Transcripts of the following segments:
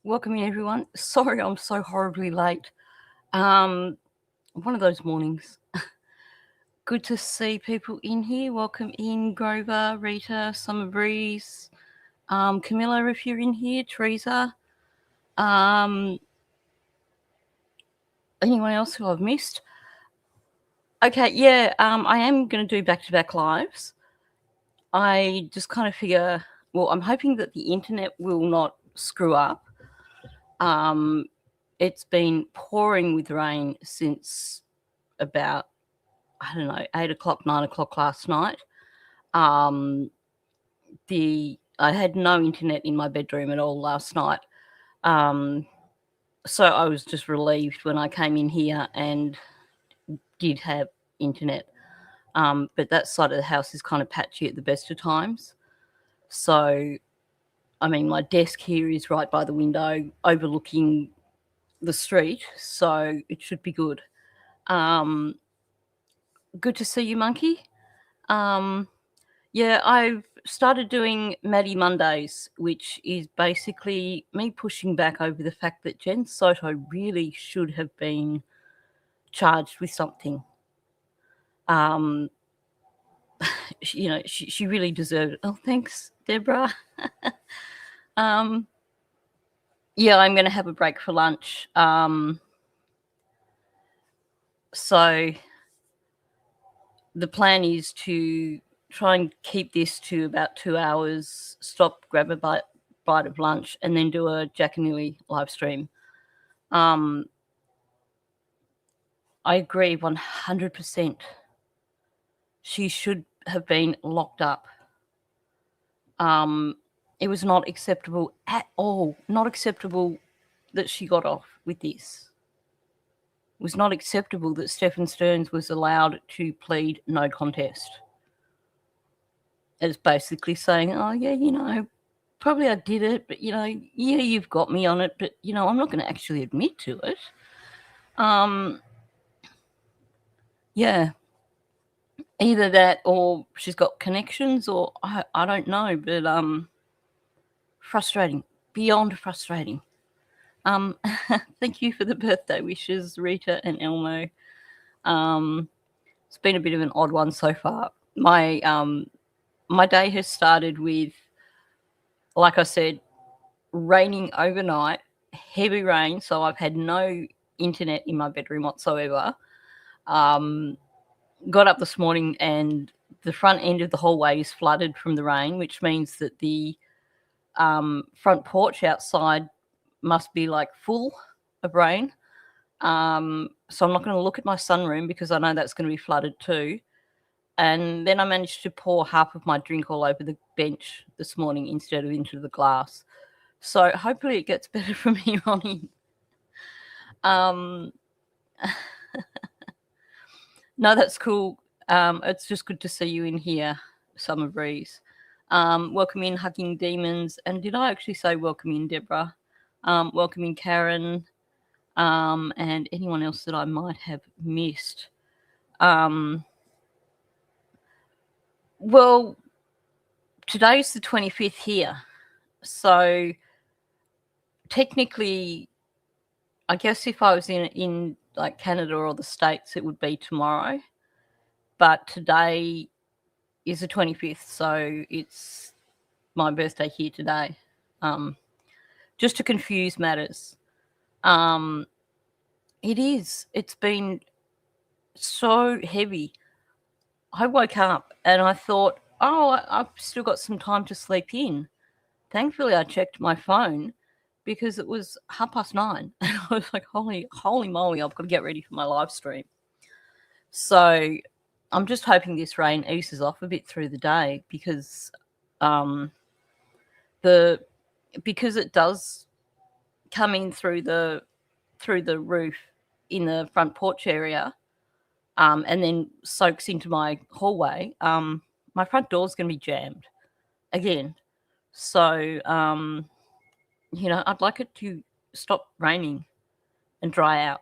Welcome in, everyone. Sorry I'm so horribly late. One of those mornings. Good to see people in here. Welcome in, Grover, Rita, Summer Breeze, Camilla, if you're in here, Teresa. Anyone else who I've missed? Okay, yeah, I am going to do back-to-back lives. I just kind of figure, well, I'm hoping that the internet will not screw up. It's been pouring with rain since about, I don't know, 8 o'clock, 9 o'clock last night. I had no internet in my bedroom at all last night. So I was just relieved when I came in here and did have internet. But that side of the house is kind of patchy at the best of times. So, I mean, my desk here is right by the window overlooking the street, so it should be good. Good to see you, Monkey. Yeah, I've started doing Maddie Mondays, which is basically me pushing back over the fact that Jenn Soto really should have been charged with something. She really deserved it. Oh, thanks, Deborah. Yeah, I'm going to have a break for lunch. So the plan is to try and keep this to about 2 hours, stop, grab a bite of lunch, and then do a Jack and Nui live stream. I agree 100%. She should have been locked up. It was not acceptable at all. Not acceptable that she got off with this. It was not acceptable that Stephan Sterns was allowed to plead no contest. It's basically saying, oh, yeah, probably I did it, but, yeah, you've got me on it, but, I'm not going to actually admit to it. Yeah. Either that or she's got connections or I don't know, but frustrating, beyond frustrating. Thank you for the birthday wishes, Rita and Elmo. It's been a bit of an odd one so far. My day has started with, like I said, raining overnight, heavy rain, so I've had no internet in my bedroom whatsoever. Got up this morning and the front end of the hallway is flooded from the rain, which means that the front porch outside must be like full of rain. So I'm not going to look at my sunroom because I know that's going to be flooded too. And then I managed to pour half of my drink all over the bench this morning instead of into the glass. So hopefully it gets better from here on in. No, that's cool. It's just good to see you in here, Summer Breeze. Welcome in, Hugging Demons. And did I actually say welcome in, Deborah? Welcome in, Karen. And anyone else that I might have missed. Well, today's the 25th here. So technically, I guess if I was in like Canada or the States, it would be tomorrow. But today is the 25th, so it's my birthday here today. Just to confuse matters. It is. It's been so heavy. I woke up and I thought, oh, I've still got some time to sleep in. Thankfully, I checked my phone because it was 9:30. And I was like, holy moly, I've got to get ready for my live stream. So I'm just hoping this rain eases off a bit through the day because because it does come in through the roof in the front porch area, and then soaks into my hallway. My front door's going to be jammed again. So, I'd like it to stop raining and dry out.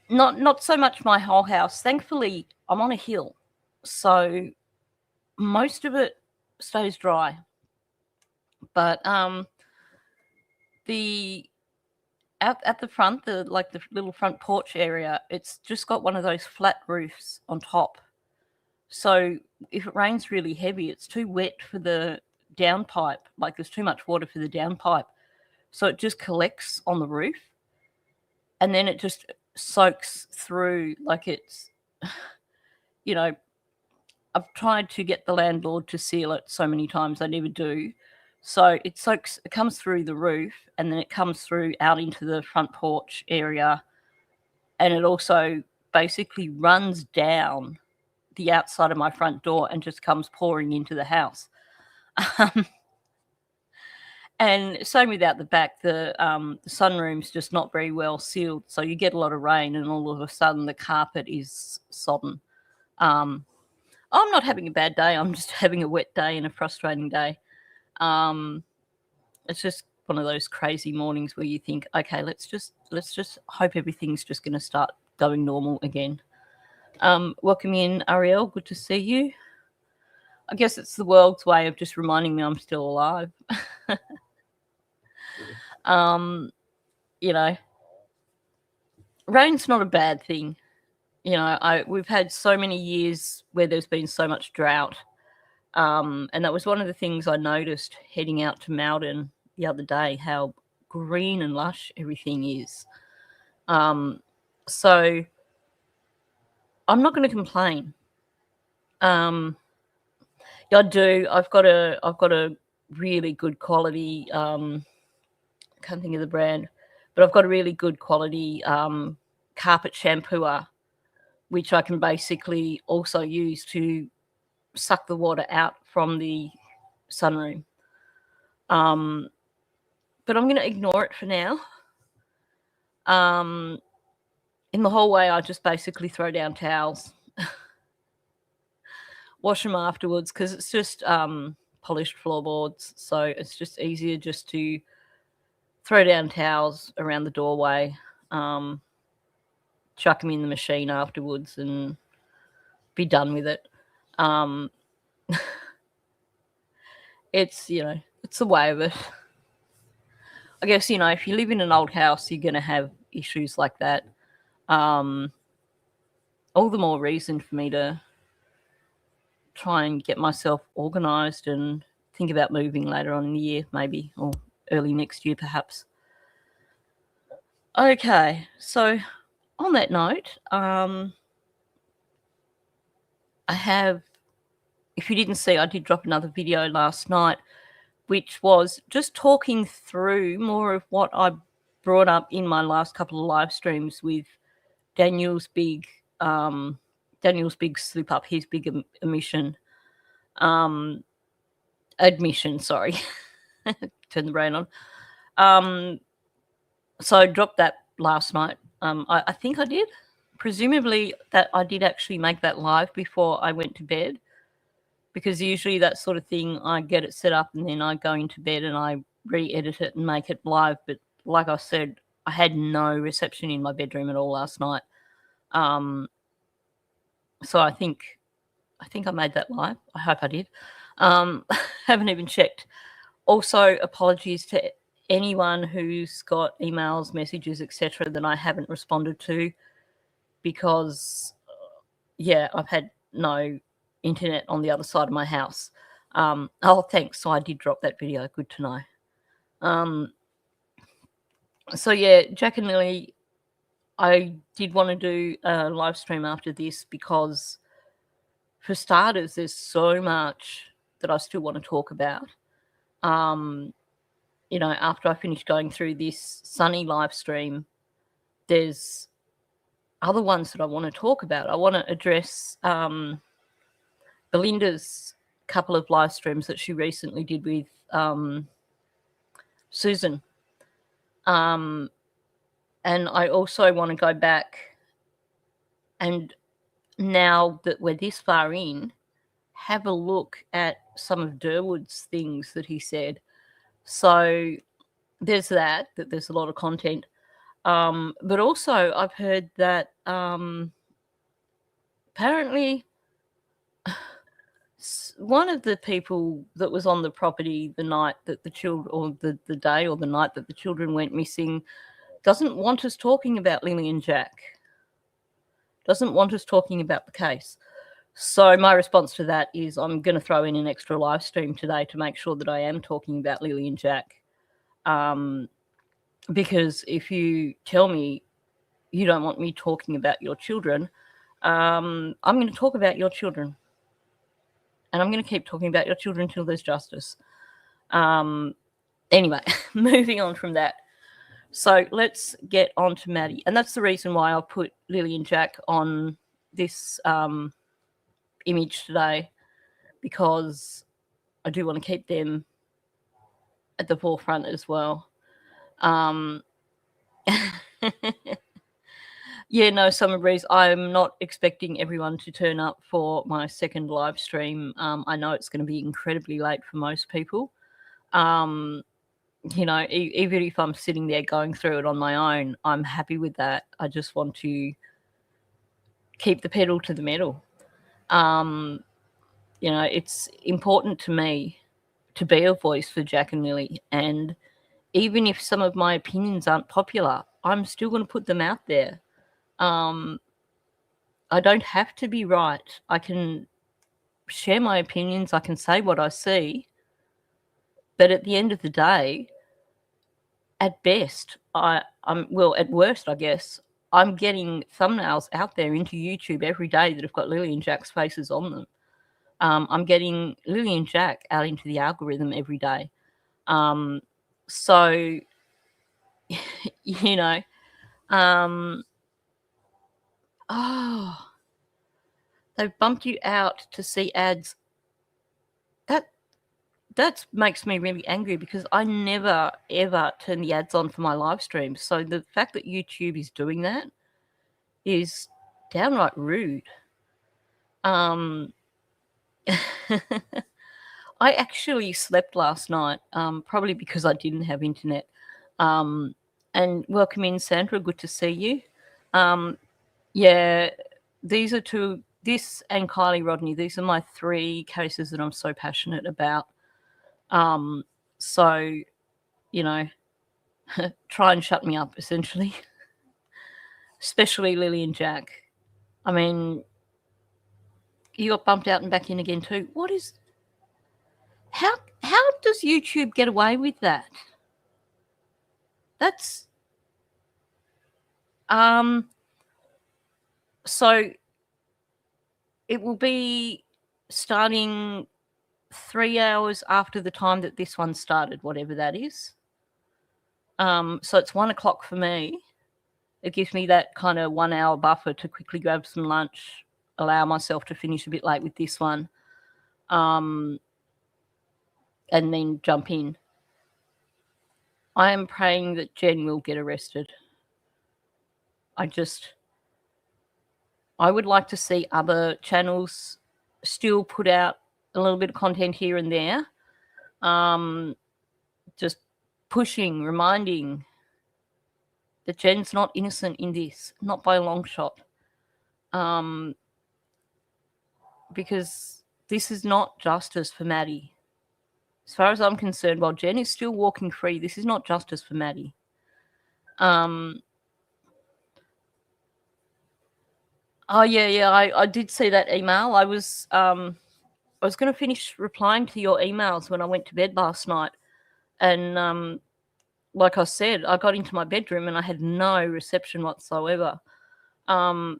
Not so much my whole house. Thankfully, I'm on a hill, so most of it stays dry. But the out at the front, the little front porch area, it's just got one of those flat roofs on top. So if it rains really heavy, it's too wet for the downpipe. Like there's too much water for the downpipe. So it just collects on the roof and then it just soaks through like it's, you know, I've tried to get the landlord to seal it so many times. I never do. So it soaks, it comes through the roof and then it comes through out into the front porch area. And it also basically runs down the outside of my front door and just comes pouring into the house. And same with out the back, the sunroom's just not very well sealed. So you get a lot of rain and all of a sudden the carpet is sodden. I'm not having a bad day. I'm just having a wet day and a frustrating day. It's just one of those crazy mornings where you think, okay, let's just hope everything's just going to start going normal again. Welcome in, Ariel. Good to see you. I guess it's the world's way of just reminding me I'm still alive. You know, rain's not a bad thing. You know, we've had so many years where there's been so much drought. And that was one of the things I noticed heading out to Malden the other day, how green and lush everything is. So I'm not going to complain. Yeah, I do. I've got a really good quality, can't think of the brand, but I've got a really good quality carpet shampooer, which I can basically also use to suck the water out from the sunroom. But I'm going to ignore it for now. In the hallway, I just basically throw down towels, wash them afterwards because it's just polished floorboards. So it's just easier just to throw down towels around the doorway, chuck them in the machine afterwards and be done with it. It's, you know, it's the way of it. I guess, you know, if you live in an old house, you're going to have issues like that. All the more reason for me to try and get myself organised and think about moving later on in the year, maybe, or early next year, perhaps. Okay, so on that note, I have, if you didn't see, I did drop another video last night, which was just talking through more of what I brought up in my last couple of live streams with Daniel's big slip up, his big admission, sorry. Turn the brain on. So I dropped that last night. I think I did. Presumably that I did actually make that live before I went to bed, because usually that sort of thing, I get it set up and then I go into bed and I re-edit it and make it live. But like I said, I had no reception in my bedroom at all last night. So I think I made that live. I hope I did. Haven't even checked. Also, apologies to anyone who's got emails, messages, etc. that I haven't responded to, because, yeah, I've had no internet on the other side of my house. Oh, thanks. So I did drop that video. Good to know. So, yeah, Jack and Lily, I did want to do a live stream after this because, for starters, there's so much that I still want to talk about. You know, after I finish going through this Sunny live stream, there's other ones that I want to talk about. I want to address Belinda's couple of live streams that she recently did with Susan. And I also want to go back and, now that we're this far in, have a look at some of Durwood's things that he said. So there's that there's a lot of content. But also I've heard that apparently one of the people that was on the property the night that the children, or the day or the night that the children went missing, doesn't want us talking about Lily and Jack. Doesn't want us talking about the case. So my response to that is I'm going to throw in an extra live stream today to make sure that I am talking about Lily and Jack. Because if you tell me you don't want me talking about your children, I'm going to talk about your children. And I'm going to keep talking about your children until there's justice. Anyway, moving on from that. So let's get on to Maddie. And that's the reason why I put Lily and Jack on this image today, because I do want to keep them at the forefront as well. Yeah, no, Summer Breeze, I'm not expecting everyone to turn up for my second live stream. I know it's going to be incredibly late for most people. Even if I'm sitting there going through it on my own, I'm happy with that. I just want to keep the pedal to the metal. It's important to me to be a voice for Jack and Lily. And even if some of my opinions aren't popular, I'm still going to put them out there. I don't have to be right. I can share my opinions. I can say what I see. But at the end of the day, at best, at worst, I guess, I'm getting thumbnails out there into YouTube every day that have got Lily and Jack's faces on them. I'm getting Lily and Jack out into the algorithm every day. So, they've bumped you out to see ads. That makes me really angry, because I never, ever turn the ads on for my live streams. So the fact that YouTube is doing that is downright rude. I actually slept last night, probably because I didn't have internet. And welcome in, Sandra. Good to see you. Yeah, these are this and Kylie Rodney. These are my three cases that I'm so passionate about. So, try and shut me up, essentially. Especially Lily and Jack. I mean, you got bumped out and back in again too. How does YouTube get away with that? That's so it will be starting 3 hours after the time that this one started, whatever that is. So it's 1 o'clock for me. It gives me that kind of 1 hour buffer to quickly grab some lunch, allow myself to finish a bit late with this one, and then jump in. I am praying that Jenn will get arrested. I would like to see other channels still put out a little bit of content here and there. Just pushing, reminding that Jenn's not innocent in this, not by a long shot. Because this is not justice for Maddie. As far as I'm concerned, while Jenn is still walking free, this is not justice for Maddie. I did see that email. I was going to finish replying to your emails when I went to bed last night. And like I said, I got into my bedroom and I had no reception whatsoever. I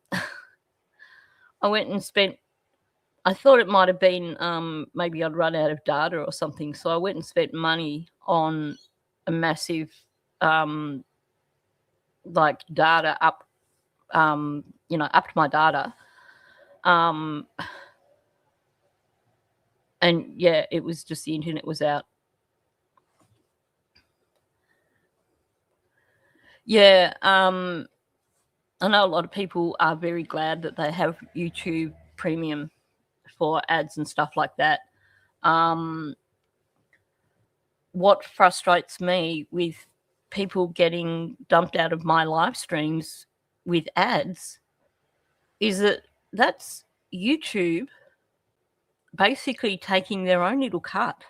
went and I thought it might have been maybe I'd run out of data or something. So I went and spent money on a massive data up, upped my data. And yeah, it was just the internet was out. Yeah, I know a lot of people are very glad that they have YouTube Premium for ads and stuff like that. What frustrates me with people getting dumped out of my live streams with ads is that that's YouTube basically taking their own little cut,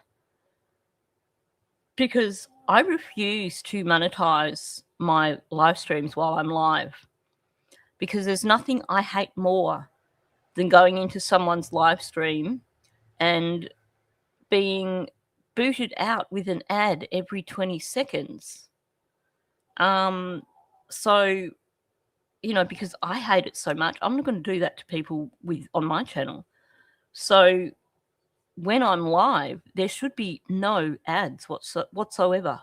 because I refuse to monetize my live streams while I'm live, because there's nothing I hate more than going into someone's live stream and being booted out with an ad every 20 seconds. So, because I hate it so much, I'm not going to do that to people on my channel. So when I'm live, there should be no ads whatsoever.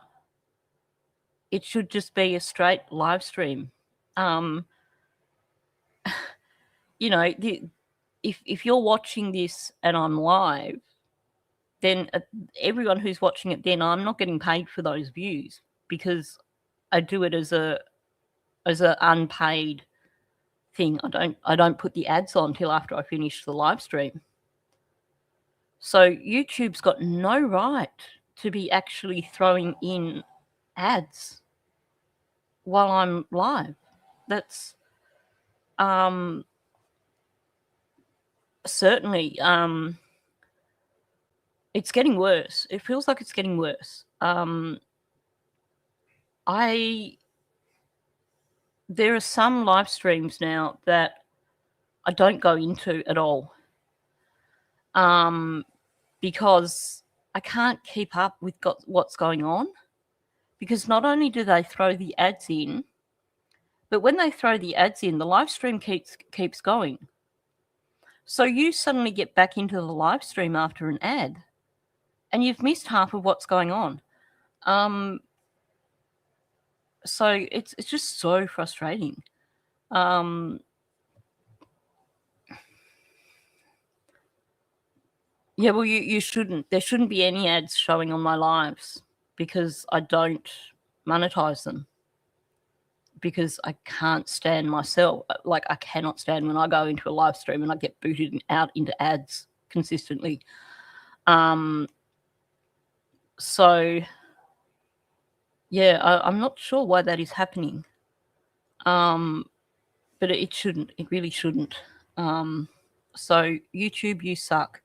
It should just be a straight live stream. If you're watching this and I'm live, then everyone who's watching it, then I'm not getting paid for those views, because I do it as an unpaid thing. I don't put the ads on till after I finish the live stream. So YouTube's got no right to be actually throwing in ads while I'm live. That's certainly it's getting worse. It feels like it's getting worse. There are some live streams now that I don't go into at all, because I can't keep up with what's going on. Because not only do they throw the ads in, but when they throw the ads in, the live stream keeps going. So you suddenly get back into the live stream after an ad, and you've missed half of what's going on. So it's just so frustrating. Yeah, well, you shouldn't. There shouldn't be any ads showing on my lives, because I don't monetize them. Because I can't stand myself. Like, I cannot stand when I go into a live stream and I get booted out into ads consistently. So, yeah, I'm not sure why that is happening. But it shouldn't. It really shouldn't. So, YouTube, you suck.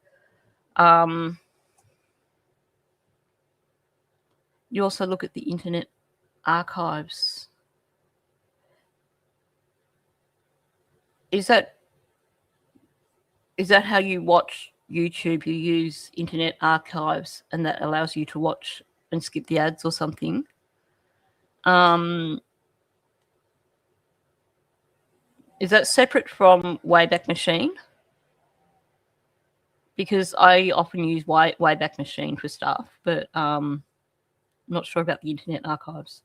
You also look at the Internet Archives. Is that how you watch YouTube? You use Internet Archives, and that allows you to watch and skip the ads or something? Is that separate from Wayback Machine? Because I often use Wayback Machine for stuff, but I'm not sure about the Internet Archives.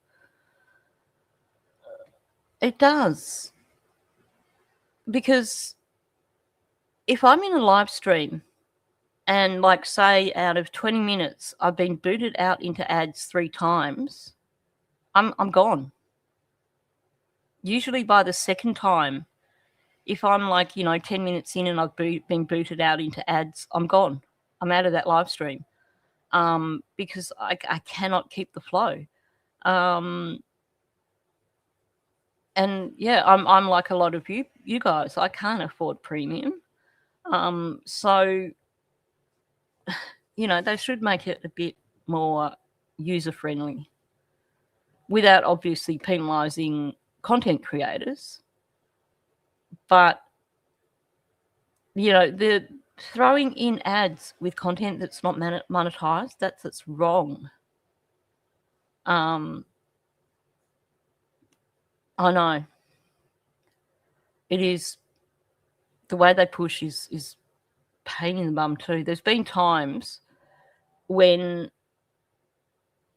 It does. Because if I'm in a live stream and, like, say, out of 20 minutes, I've been booted out into ads 3 times, I'm gone. Usually by the second time, if I'm, like, 10 minutes in and I've been booted out into ads, I'm gone. I'm out of that live stream, because I cannot keep the flow. And yeah, I'm like a lot of you guys. I can't afford premium, so they should make it a bit more user friendly, without obviously penalising content creators. But the throwing in ads with content that's not monetized, that's wrong. I know it is. The way they push is pain in the bum too. There's been times when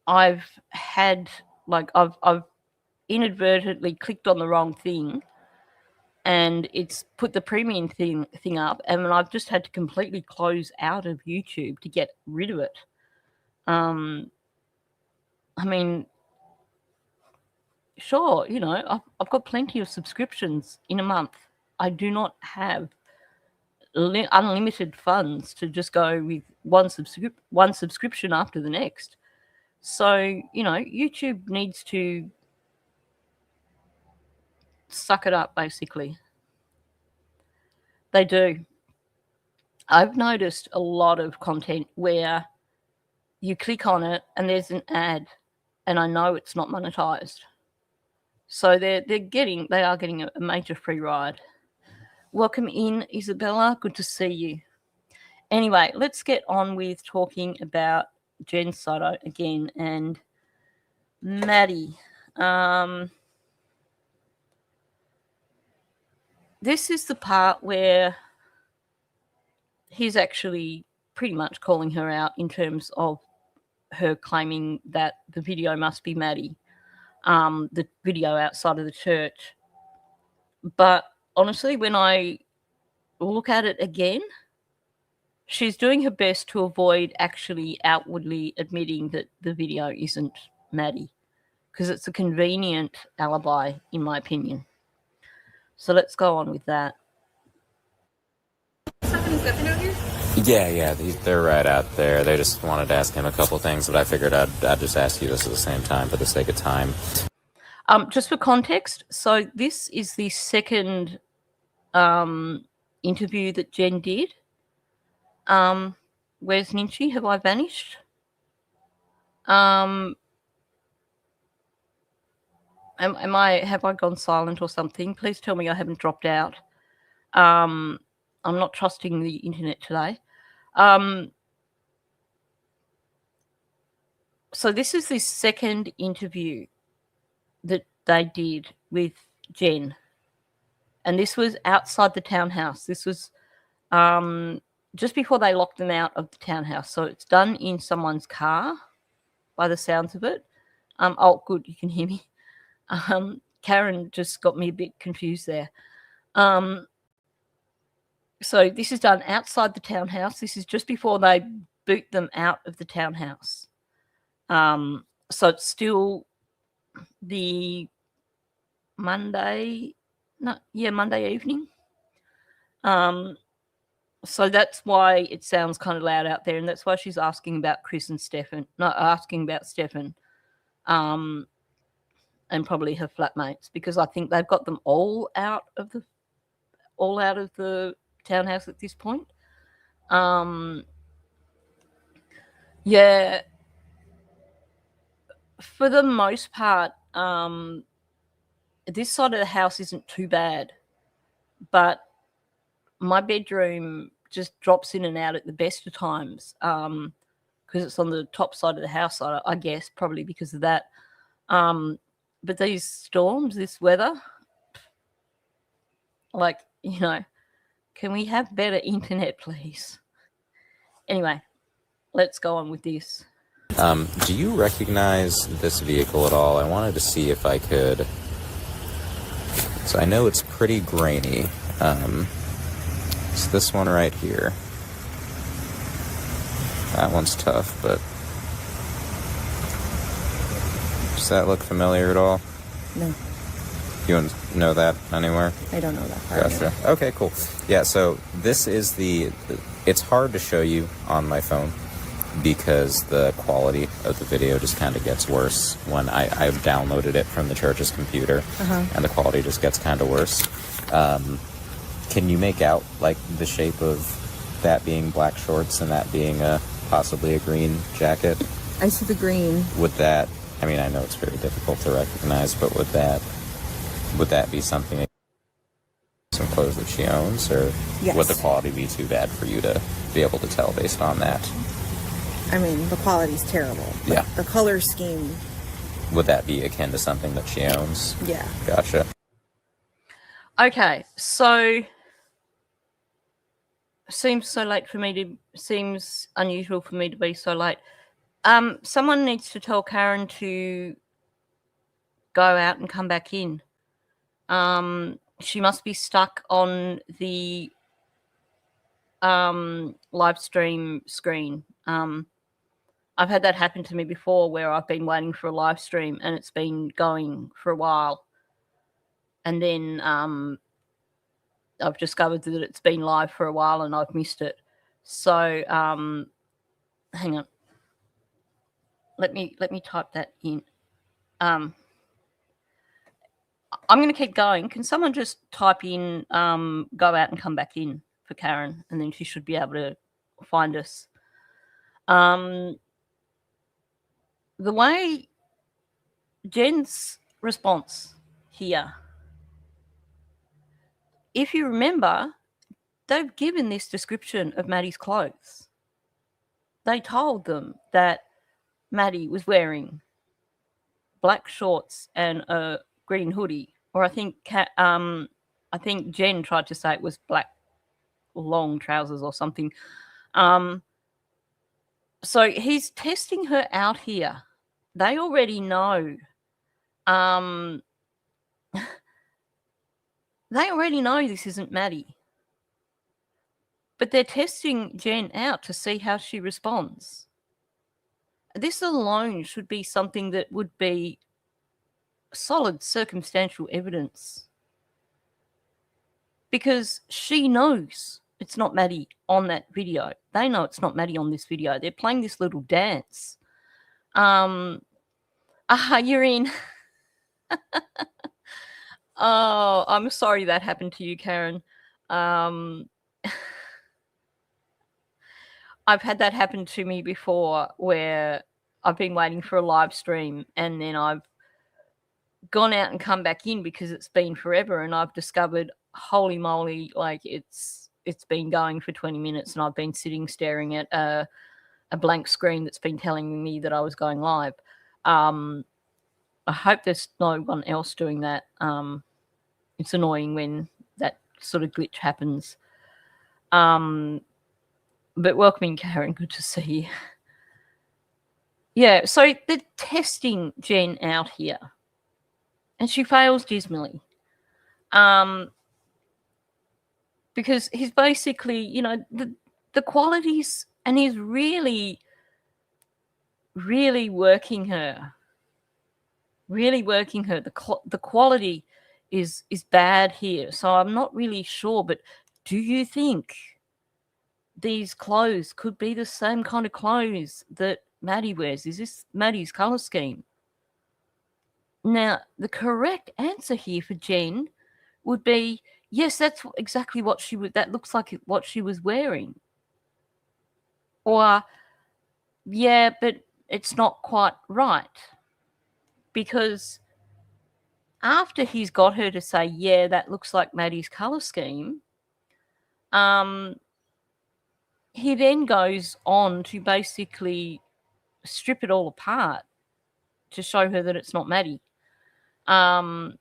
I've had, like, I've inadvertently clicked on the wrong thing, and it's put the premium thing up, and I've just had to completely close out of YouTube to get rid of it. I mean, sure, I've got plenty of subscriptions in a month. I do not have unlimited funds to just go with one subscription after the next. So, YouTube needs to suck it up, basically. They do. I've noticed a lot of content where you click on it and there's an ad, and I know it's not monetized. So they are getting a major free ride. Welcome in, Isabella. Good to see you. Anyway, let's get on with talking about Jenn Soto again and Maddie. This is the part where he's actually pretty much calling her out in terms of her claiming that the video must be Maddie, the video outside of the church. But honestly, when I look at it again, she's doing her best to avoid actually outwardly admitting that the video isn't Maddie, because it's a convenient alibi, in my opinion. So let's go on with that. Stephan and Stephan out here? Yeah, they're right out there. They just wanted to ask him a couple things, but I figured I'd just ask you this at the same time for the sake of time. Just for context, so this is the second interview that Jenn did. Where's Ninchi? Have I vanished? Have I gone silent or something? Please tell me I haven't dropped out. I'm not trusting the internet today. So this is the second interview that they did with Jenn, and this was outside the townhouse. This was just before they locked them out of the townhouse. So it's done in someone's car, by the sounds of it. Oh, good, you can hear me. Karen just got me a bit confused there. So this is done outside the townhouse. This is just before they boot them out of the townhouse. So it's still the Monday evening. So that's why it sounds kind of loud out there, and that's why she's asking about Chris and Stephan, not asking about Stephan, and probably her flatmates, because I think they've got them all out of the townhouse at this point. Yeah, for the most part, this side of the house isn't too bad, but my bedroom just drops in and out at the best of times, because it's on the top side of the house, I guess, probably because of that. But these storms, this weather, like, you know, can we have better internet, please? Anyway, let's go on with this. Do you recognize this vehicle at all? I wanted to see if I could. So I know it's pretty grainy. It's this one right here. That one's tough, but does that look familiar at all? No. You don't know that anywhere? I don't know that part. Gotcha. Okay, cool. Yeah, so this is it's hard to show you on my phone because the quality of the video just kind of gets worse when I've downloaded it from the church's computer, and the quality just gets kind of worse. Can you make out like the shape of that being black shorts and that being possibly a green jacket? I see the green. Would that, I mean, I know it's very difficult to recognize, but would that be something, some clothes that she owns, or yes. Would the quality be too bad for you to be able to tell based on that? I mean, the quality's terrible. Yeah. The color scheme. Would that be akin to something that she owns? Yeah. Gotcha. Okay, so seems unusual for me to be so late. Someone needs to tell Karen to go out and come back in. She must be stuck on the live stream screen. I've had that happen to me before, where I've been waiting for a live stream and it's been going for a while, and then I've discovered that it's been live for a while and I've missed it. So hang on, let me type that in. I'm going to keep going. Can someone just type in go out and come back in? for Karen, and then she should be able to find us. The way Jenn's response here, if you remember, they've given this description of Maddie's clothes. They told them that Maddie was wearing black shorts and a green hoodie, or I think Jenn tried to say it was black long trousers or something. So he's testing her out here. They already know. They already know this isn't Maddie. But they're testing Jenn out to see how she responds. This alone should be something that would be solid circumstantial evidence. Because she knows it's not Maddie on that video. They know it's not Maddie on this video. They're playing this little dance. You're in. Oh, I'm sorry that happened to you, Karen. I've had that happen to me before where I've been waiting for a live stream and then I've gone out and come back in because it's been forever and I've discovered, holy moly, like it's been going for 20 minutes and I've been sitting staring at a blank screen that's been telling me that I was going live. I hope there's no one else doing that. It's annoying when that sort of glitch happens. But welcoming Karen, good to see you. Yeah, so they're testing Jenn out here. And she fails dismally. Because he's basically, the qualities, and he's really, really working her. Really working her. The quality is bad here. So I'm not really sure, but do you think these clothes could be the same kind of clothes that Maddie wears? Is this Maddie's colour scheme? Now, the correct answer here for Jenn would be, yes, that's exactly what that looks like what she was wearing. Or, yeah, but it's not quite right. Because after he's got her to say, yeah, that looks like Maddie's colour scheme, he then goes on to basically strip it all apart to show her that it's not Maddie. That's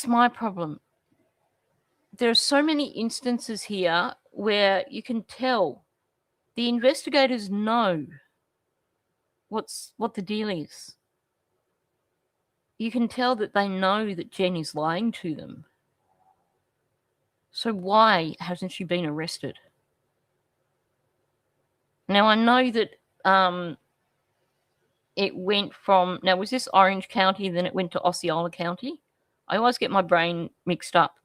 my problem. There are so many instances here where you can tell the investigators know what the deal is. You can tell that they know that Jenn is lying to them. So why hasn't she been arrested? Now, I know that it went from... Now, was this Orange County, then it went to Osceola County? I always get my brain mixed up.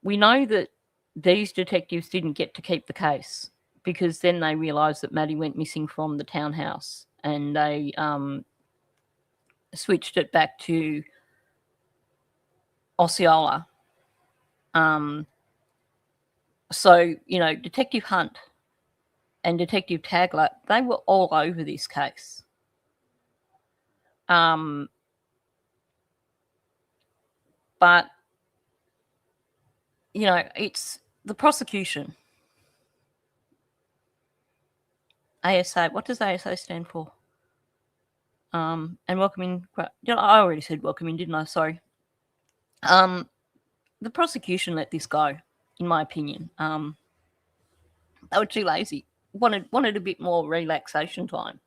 We know that these detectives didn't get to keep the case because then they realised that Maddie went missing from the townhouse and they switched it back to Osceola. So, Detective Hunt and Detective Tagler, they were all over this case. But, it's the prosecution. ASA, what does ASA stand for? And welcome in. I already said welcome in, didn't I? Sorry. The prosecution let this go, in my opinion. They were too lazy. Wanted a bit more relaxation time.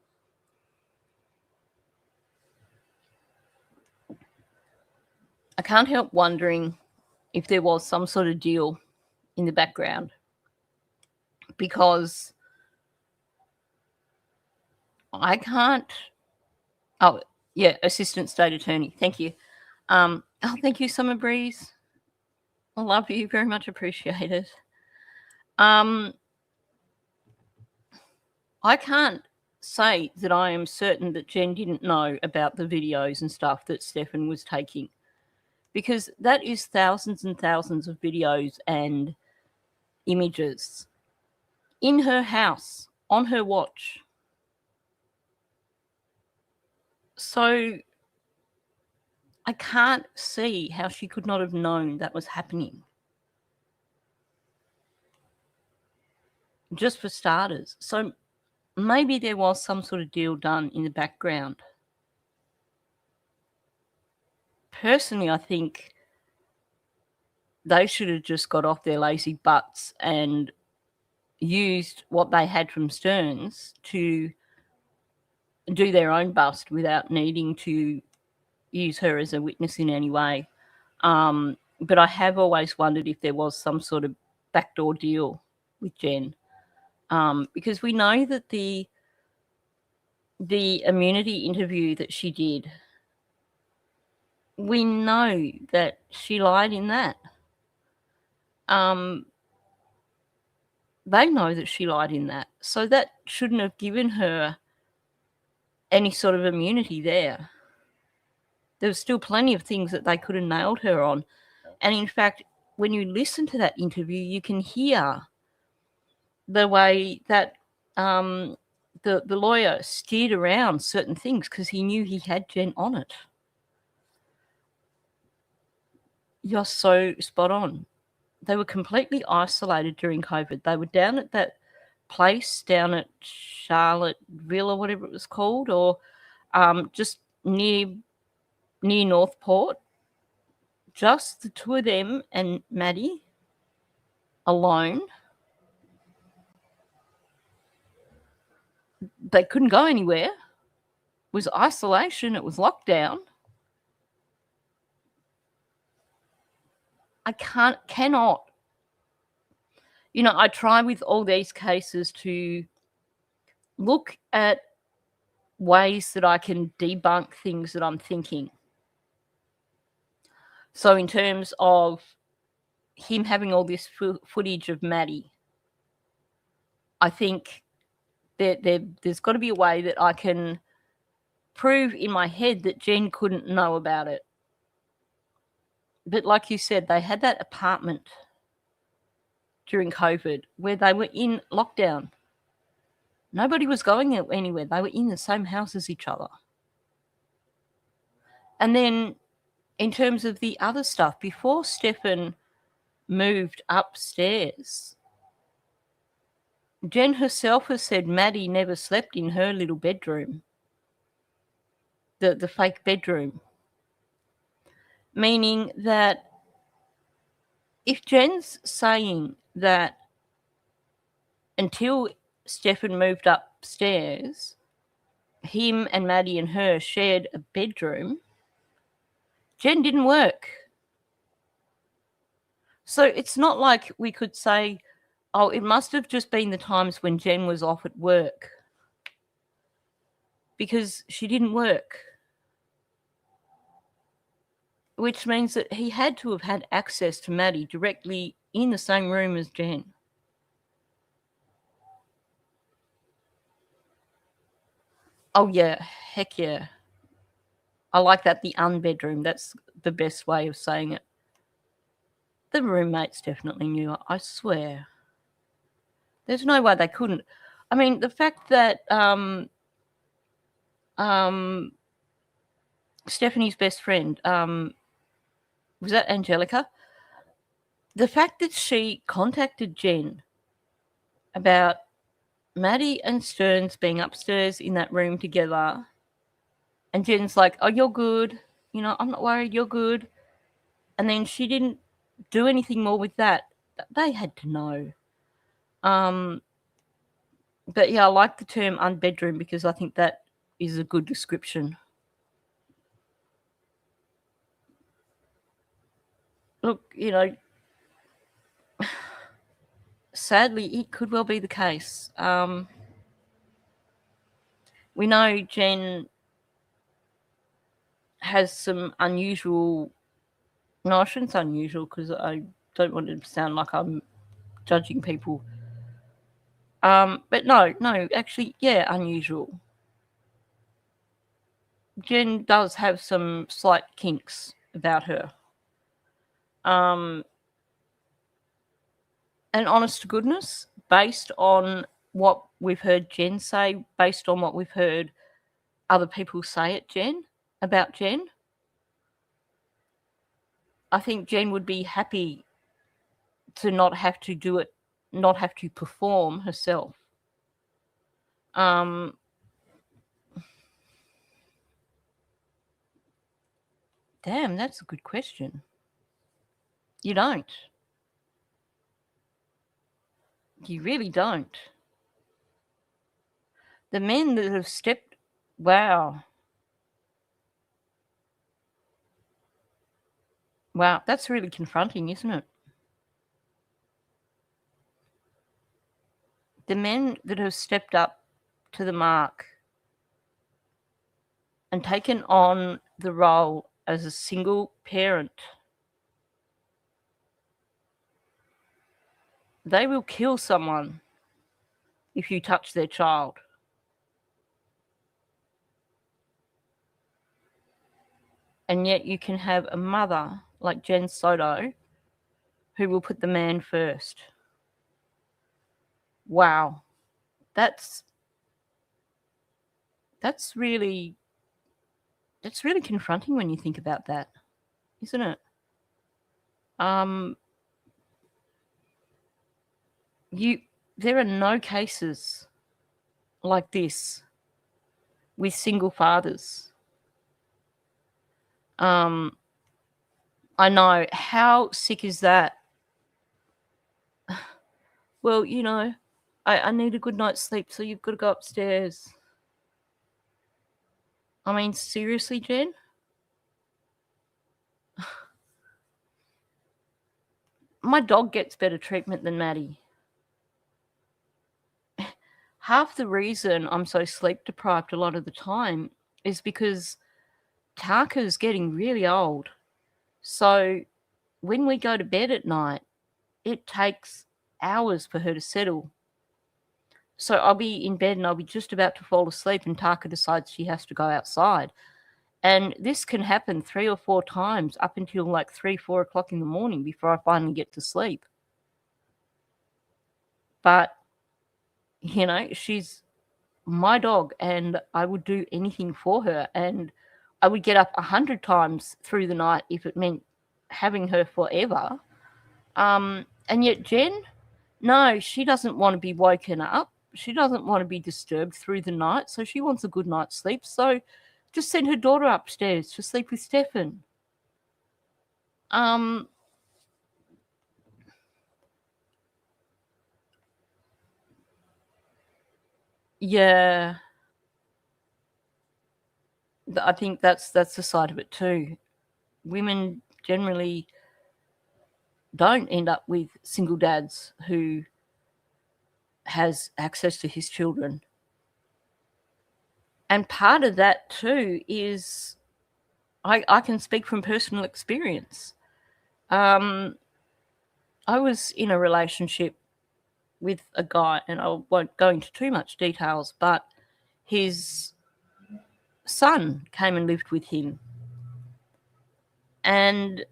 I can't help wondering if there was some sort of deal in the background, because I can't... Oh, yeah, Assistant State Attorney. Thank you. Thank you, Summer Breeze. I love you. Very much appreciated. I can't say that I am certain that Jenn didn't know about the videos and stuff that Stephan was taking, because that is thousands and thousands of videos and images in her house on her watch. So I can't see how she could not have known that was happening. Just for starters. So maybe there was some sort of deal done in the background. Personally, I think they should have just got off their lazy butts and used what they had from Sterns to do their own bust without needing to use her as a witness in any way. But I have always wondered if there was some sort of backdoor deal with Jenn, because we know that the immunity interview that she did, we know that she lied in that. They know that she lied in that. So that shouldn't have given her any sort of immunity there. There was still plenty of things that they could have nailed her on. And in fact, when you listen to that interview, you can hear the way that the lawyer steered around certain things because he knew he had Jenn on it. You're so spot on. They were completely isolated during COVID. They were down at that place down at Charlottesville or whatever it was called, or just near Northport. Just the two of them and Maddie alone. They couldn't go anywhere. It was isolation. It was lockdown. I cannot. I try with all these cases to look at ways that I can debunk things that I'm thinking. So in terms of him having all this footage of Maddie, I think there's got to be a way that I can prove in my head that Jenn couldn't know about it. But like you said, they had that apartment during COVID where they were in lockdown. Nobody was going anywhere. They were in the same house as each other. And then in terms of the other stuff, before Stephan moved upstairs, Jenn herself has said Maddie never slept in her little bedroom, the fake bedroom. Meaning that if Jenn's saying that until Stephan moved upstairs, him and Maddie and her shared a bedroom, Jenn didn't work. So it's not like we could say, oh, it must have just been the times when Jenn was off at work, because she didn't work. Which means that he had to have had access to Maddie directly in the same room as Jenn. Oh, yeah. Heck yeah. I like that, the unbedroom. That's the best way of saying it. The roommates definitely knew, I swear. There's no way they couldn't. I mean, the fact that Stephanie's best friend, was that Angelica? The fact that she contacted Jenn about Maddie and Sterns being upstairs in that room together, and Jen's like, oh, you're good. I'm not worried, you're good. And then she didn't do anything more with that. They had to know. But yeah, I like the term unbedroom because I think that is a good description. Look, sadly, it could well be the case. We know Jenn has some unusual, no, I shouldn't say unusual because I don't want it to sound like I'm judging people. But no, actually, yeah, unusual. Jenn does have some slight kinks about her. And honest to goodness, based on what we've heard Jenn say, based on what we've heard other people say about Jenn, I think Jenn would be happy to not have to do it, not have to perform herself. Damn, that's a good question. You don't. You really don't. The men that have stepped... Wow. Wow, that's really confronting, isn't it? The men that have stepped up to the mark and taken on the role as a single parent, they will kill someone if you touch their child. And yet you can have a mother like Jenn Soto who will put the man first. Wow. That's really confronting when you think about that, isn't it? There are no cases like this with single fathers. I know. How sick is that? Well, you know, I need a good night's sleep, so you've got to go upstairs. I mean, seriously, Jenn? My dog gets better treatment than Maddie. Half the reason I'm so sleep deprived a lot of the time is because Tarka's getting really old. So when we go to bed at night, it takes hours for her to settle. So I'll be in bed and I'll be just about to fall asleep and Tarka decides she has to go outside. And this can happen 3 or 4 times up until like 3, 4 o'clock in the morning before I finally get to sleep. But, you know, she's my dog and I would do anything for her. And I would get up 100 times through the night if it meant having her forever. And yet Jenn, no, she doesn't want to be woken up. She doesn't want to be disturbed through the night. So she wants a good night's sleep. So just send her daughter upstairs to sleep with Stephan. Yeah. I think that's the side of it too. Women generally don't end up with single dads who has access to his children. And part of that too is I can speak from personal experience. I was in a relationship with a guy, and I won't go into too much details, but his son came and lived with him. And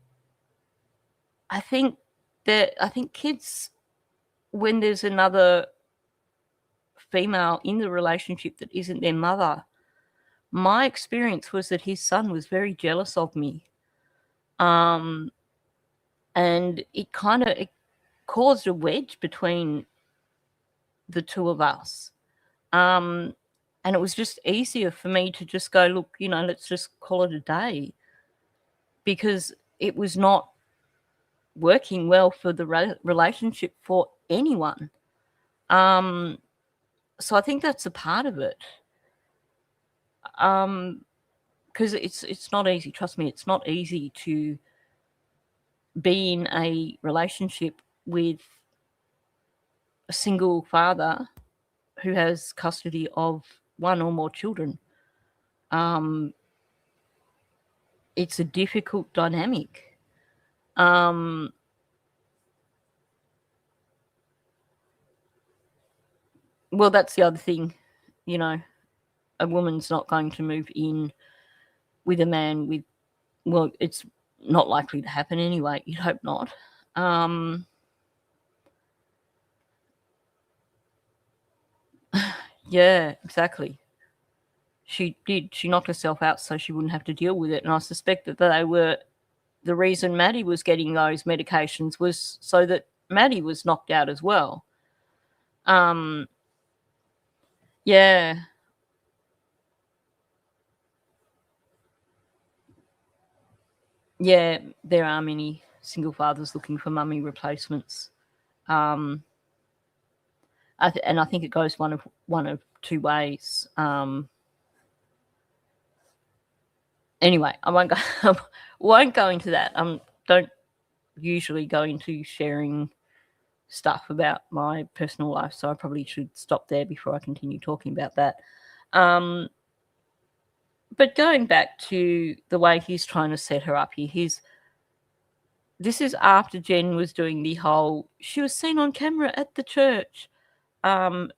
I think kids, when there's another female in the relationship that isn't their mother, my experience was that his son was very jealous of me. And it caused a wedge between the two of us. And it was just easier for me to just go, look, you know, let's just call it a day, because it was not working well for the relationship for anyone. So I think that's a part of it. Because it's not easy. Trust me, it's not easy to be in a relationship with a single father who has custody of one or more children. It's a difficult dynamic. Well, that's the other thing, you know, a woman's not going to move in with a man with, well, it's not likely to happen anyway. You'd hope not. Yeah, exactly. She knocked herself out so she wouldn't have to deal with it. And I suspect that the reason Maddie was getting those medications was so that Maddie was knocked out as well. Yeah. Yeah, there are many single fathers looking for mummy replacements. And I think it goes one of two ways. Anyway, I won't go into that. Don't usually go into sharing stuff about my personal life, so I probably should stop there before I continue talking about that. But going back to the way he's trying to set her up here, this is after Jenn was doing the whole, she was seen on camera at the church. And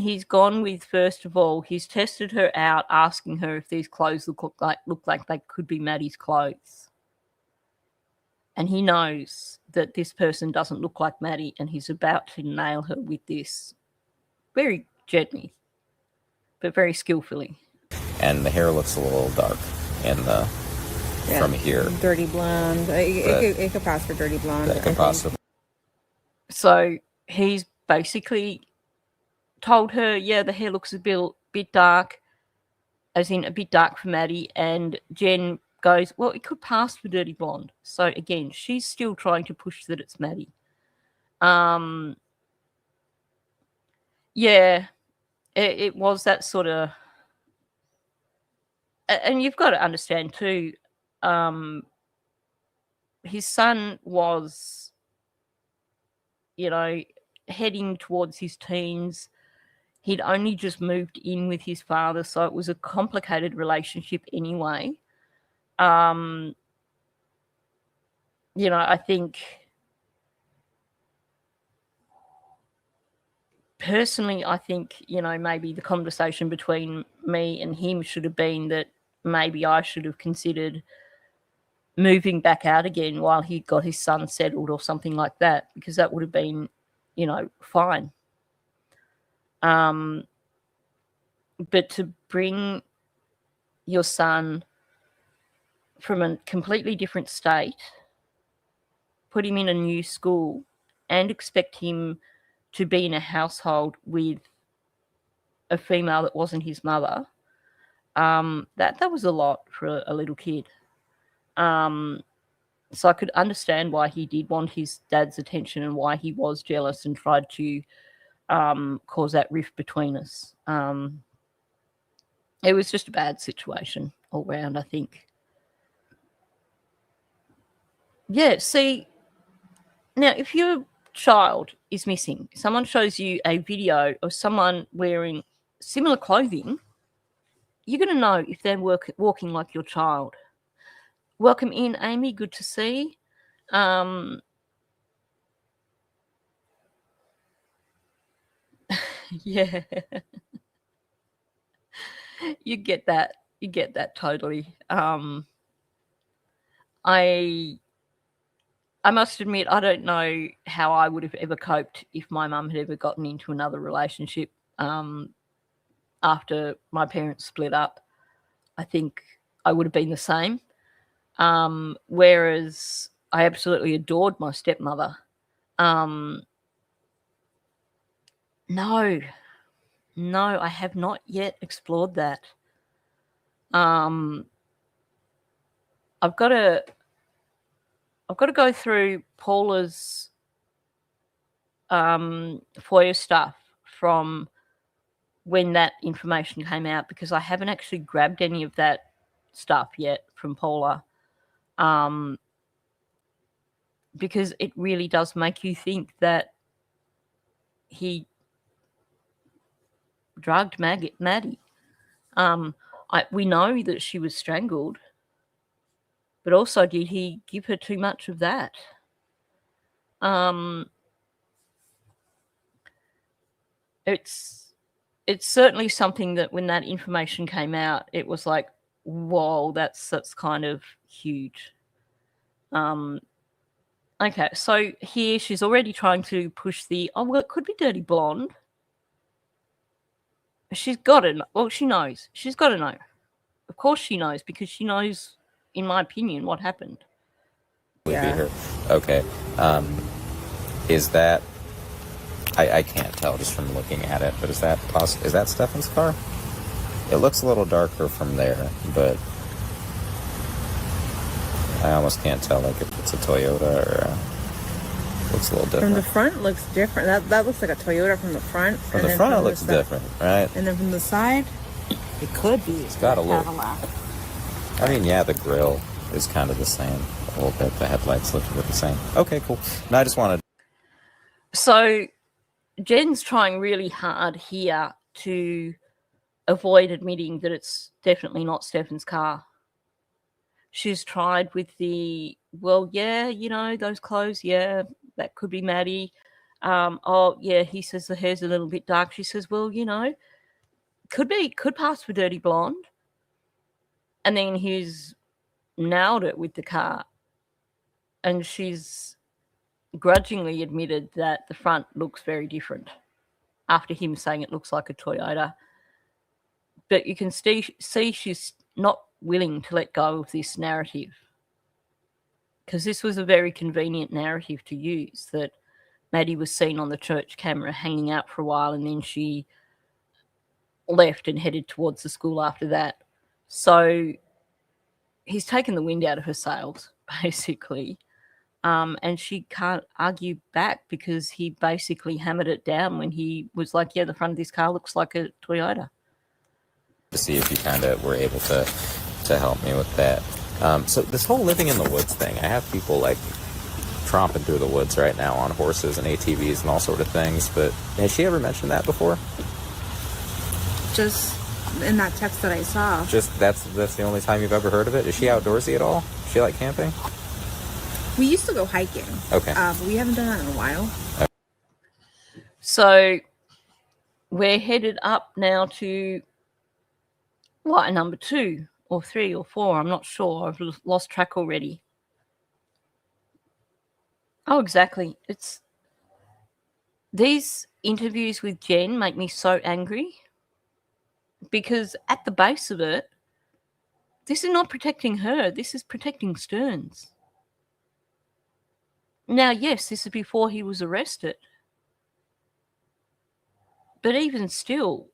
he's gone with, first of all, he's tested her out, asking her if these clothes look like they could be Maddie's clothes. And he knows that this person doesn't look like Maddie, and he's about to nail her with this very gently, but very skillfully. And the hair looks a little dark from here. Dirty blonde. It could pass for dirty blonde. That could possibly. So he's basically told her, yeah, the hair looks a bit dark, as in a bit dark for Maddie, and Jenn goes, well, it could pass for dirty blonde. So again, she's still trying to push that it's Maddie. Yeah, it was that sort of, and you've got to understand too, his son was, heading towards his teens. He'd only just moved in with his father, so it was a complicated relationship anyway. I think personally, maybe the conversation between me and him should have been that maybe I should have considered moving back out again while he got his son settled or something like that, because that would have been, fine. But to bring your son from a completely different state, put him in a new school, and expect him to be in a household with a female that wasn't his mother, that was a lot for a little kid. So I could understand why he did want his dad's attention and why he was jealous and tried to cause that rift between us. It was just a bad situation all round, I think. Yeah, see, now if your child is missing, someone shows you a video of someone wearing similar clothing, you're going to know if they're walking like your child. Welcome in, Amy. Good to see. Yeah. You get that totally. I must admit, I don't know how I would have ever coped if my mum had ever gotten into another relationship after my parents split up. I think I would have been the same. Whereas I absolutely adored my stepmother. No, I have not yet explored that. I've got to go through Paula's FOIA stuff from when that information came out, because I haven't actually grabbed any of that stuff yet from Paula. Because it really does make you think that he drugged Maddie. We know that she was strangled, but also did he give her too much of that? It's certainly something that when that information came out, it was like, whoa, that's kind of huge. Okay, so here she's already trying to push the, oh, well, it could be dirty blonde. She's got to know. Well, she knows. She's got to know. Of course she knows, because she knows, in my opinion, what happened. Yeah. Be her. Okay. Is that... I can't tell just from looking at it, but is that Stephan's car? It looks a little darker from there, but I almost can't tell, like, if it's a Toyota or looks a little different. From the front, looks different. That looks like a Toyota from the front. From the front, it looks different, right? And then from the side, it could be. It's got a little... I mean, yeah, the grill is kind of the same a little bit. The headlights look the same. Okay, cool. No, I just wanted... So Jen's trying really hard here to avoid admitting that it's definitely not Stephan's car. She's tried with the, well, yeah, you know, those clothes, yeah, that could be Maddie. Oh, yeah, he says the hair's a little bit dark. She says, well, you know, could pass for dirty blonde. And then he's nailed it with the car. And she's grudgingly admitted that the front looks very different after him saying it looks like a Toyota. But you can see she's not willing to let go of this narrative, because this was a very convenient narrative to use, that Maddie was seen on the church camera hanging out for a while, and then she left and headed towards the school after that. So he's taken the wind out of her sails, basically. And she can't argue back, because he basically hammered it down when he was like, yeah, the front of this car looks like a Toyota. To see if you kind of were able to help me with that. So this whole living in the woods thing, I have people like tromping through the woods right now on horses and ATVs and all sort of things, but has she ever mentioned that before? Just in that text that I saw. Just that's the only time you've ever heard of it? Is she outdoorsy at all? Does she like camping? We used to go hiking. Okay. But we haven't done that in a while. Okay. So we're headed up now to line number 2 or 3 or 4. I'm not sure. I've lost track already. Oh, exactly. It's these interviews with Jenn make me so angry, because at the base of it, this is not protecting her. This is protecting Sterns. Now, yes, this is before he was arrested. But even still,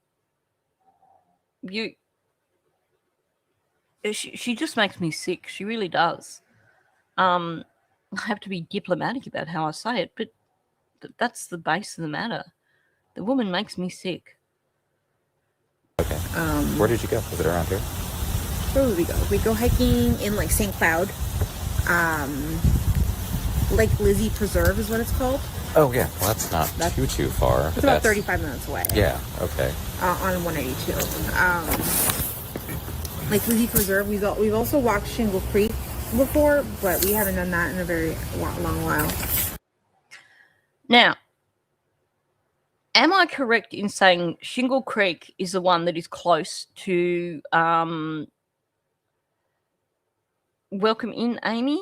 she just makes me sick. She really does. I have to be diplomatic about how I say it, but that's the base of the matter. The woman makes me sick. Okay. Where did you go? Was it around here? Where would we go? We go hiking in like St. Cloud. Lake Lizzie Preserve is what it's called. Oh, yeah. Well, that's not too far. It's about 35 minutes away. Yeah, okay. On 182. Lake Lizzie Preserve. We've also walked Shingle Creek before, but we haven't done that in a very long while. Now, am I correct in saying Shingle Creek is the one that is close to Welcome in, Amy?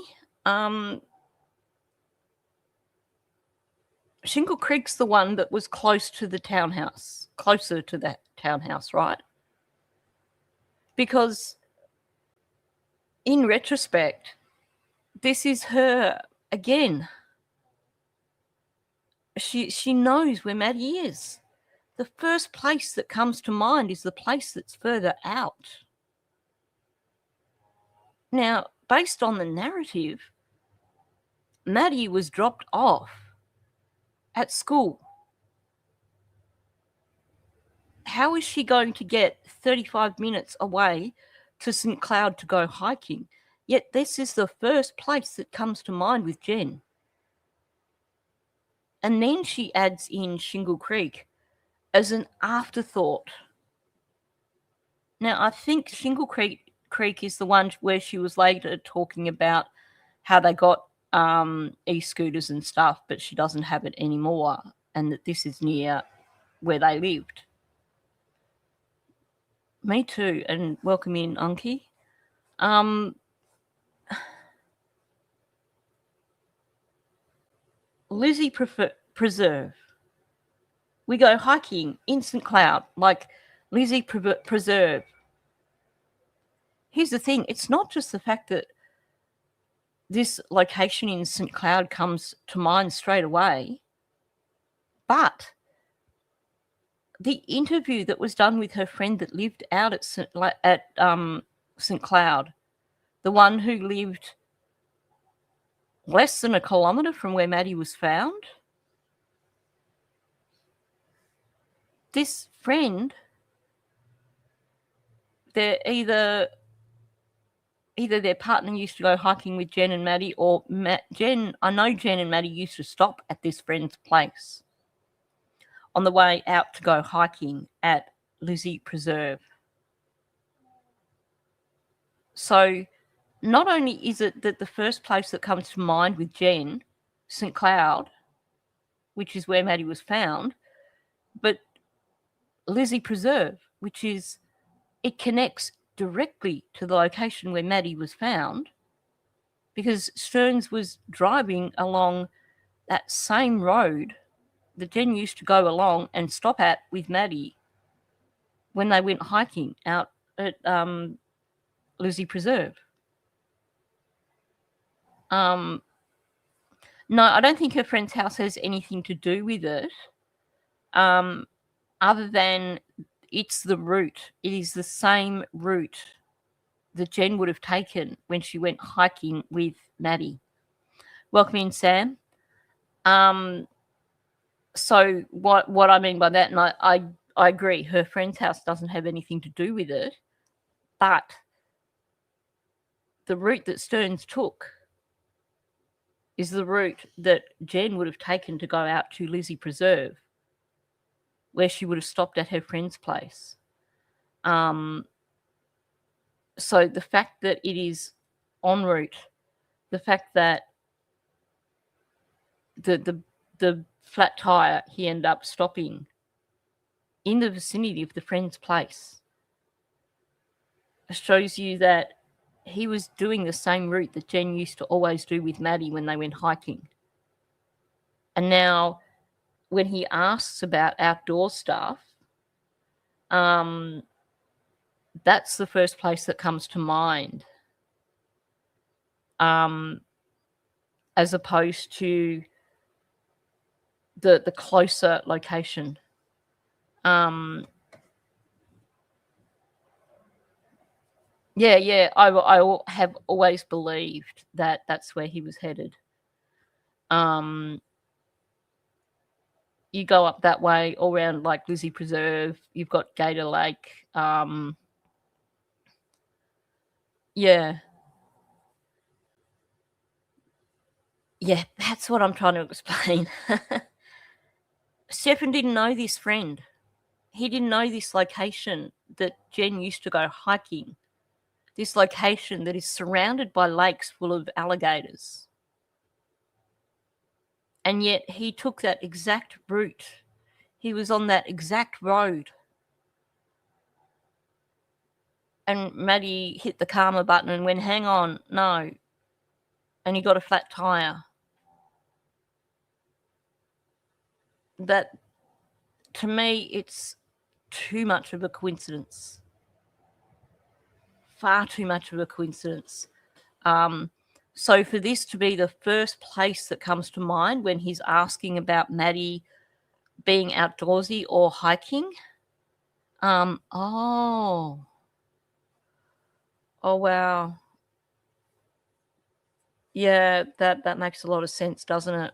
Shingle Creek's the one that was closer to that townhouse, right? Because in retrospect, this is her again. She knows where Maddie is. The first place that comes to mind is the place that's further out. Now, based on the narrative, Maddie was dropped off at school. How is she going to get 35 minutes away to St. Cloud to go hiking? Yet this is the first place that comes to mind with Jenn. And then she adds in Shingle Creek as an afterthought. Now, I think Shingle Creek is the one where she was later talking about how they got e-scooters and stuff, but she doesn't have it anymore, and that this is near where they lived. Me too, and welcome in, Unky. Lizzie Preserve. We go hiking in St. Cloud, like Lizzie Preserve. Here's the thing. It's not just the fact that this location in St. Cloud comes to mind straight away, but the interview that was done with her friend that lived out at St. Cloud, the one who lived less than a kilometre from where Maddie was found, this friend, they're either their partner used to go hiking with Jenn and Maddie, or I know Jenn and Maddie used to stop at this friend's place on the way out to go hiking at Lizzie Preserve. So not only is it that the first place that comes to mind with Jenn, St. Cloud, which is where Maddie was found, but Lizzie Preserve, which is, it connects directly to the location where Maddie was found, because Sterns was driving along that same road that Jenn used to go along and stop at with Maddie when they went hiking out at Lizzie Preserve. No, I don't think her friend's house has anything to do with it, other than it's the route. It is the same route that Jenn would have taken when she went hiking with Maddie. Welcome in, Sam. So what I mean by that, and I agree, her friend's house doesn't have anything to do with it, but the route that Sterns took is the route that Jenn would have taken to go out to Lizzie Preserve, where she would have stopped at her friend's place. So the fact that it is en route, the fact that the flat tire, he ended up stopping in the vicinity of the friend's place, shows you that he was doing the same route that Jenn used to always do with Maddie when they went hiking. And now when he asks about outdoor stuff, that's the first place that comes to mind, as opposed to the closer location. I have always believed that that's where he was headed. You go up that way, all around like Lizzie Preserve, you've got Gator Lake. Yeah, that's what I'm trying to explain. Stephan didn't know this friend. He didn't know this location that Jenn used to go hiking. This location that is surrounded by lakes full of alligators. And yet he took that exact route. He was on that exact road. And Maddie hit the karma button and went, hang on, no. And he got a flat tire. That, to me, it's too much of a coincidence. Far too much of a coincidence. So for this to be the first place that comes to mind when he's asking about Maddie being outdoorsy or hiking, oh wow. Yeah, that makes a lot of sense, doesn't it?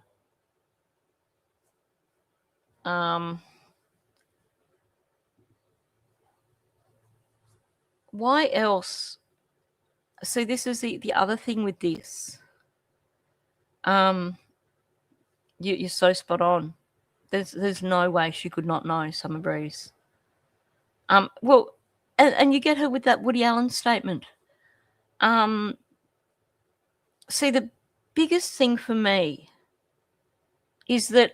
Why else? So this is the other thing with this. You're so spot on. There's no way she could not know Summer Breeze. Well, and you get her with that Woody Allen statement. See, the biggest thing for me is that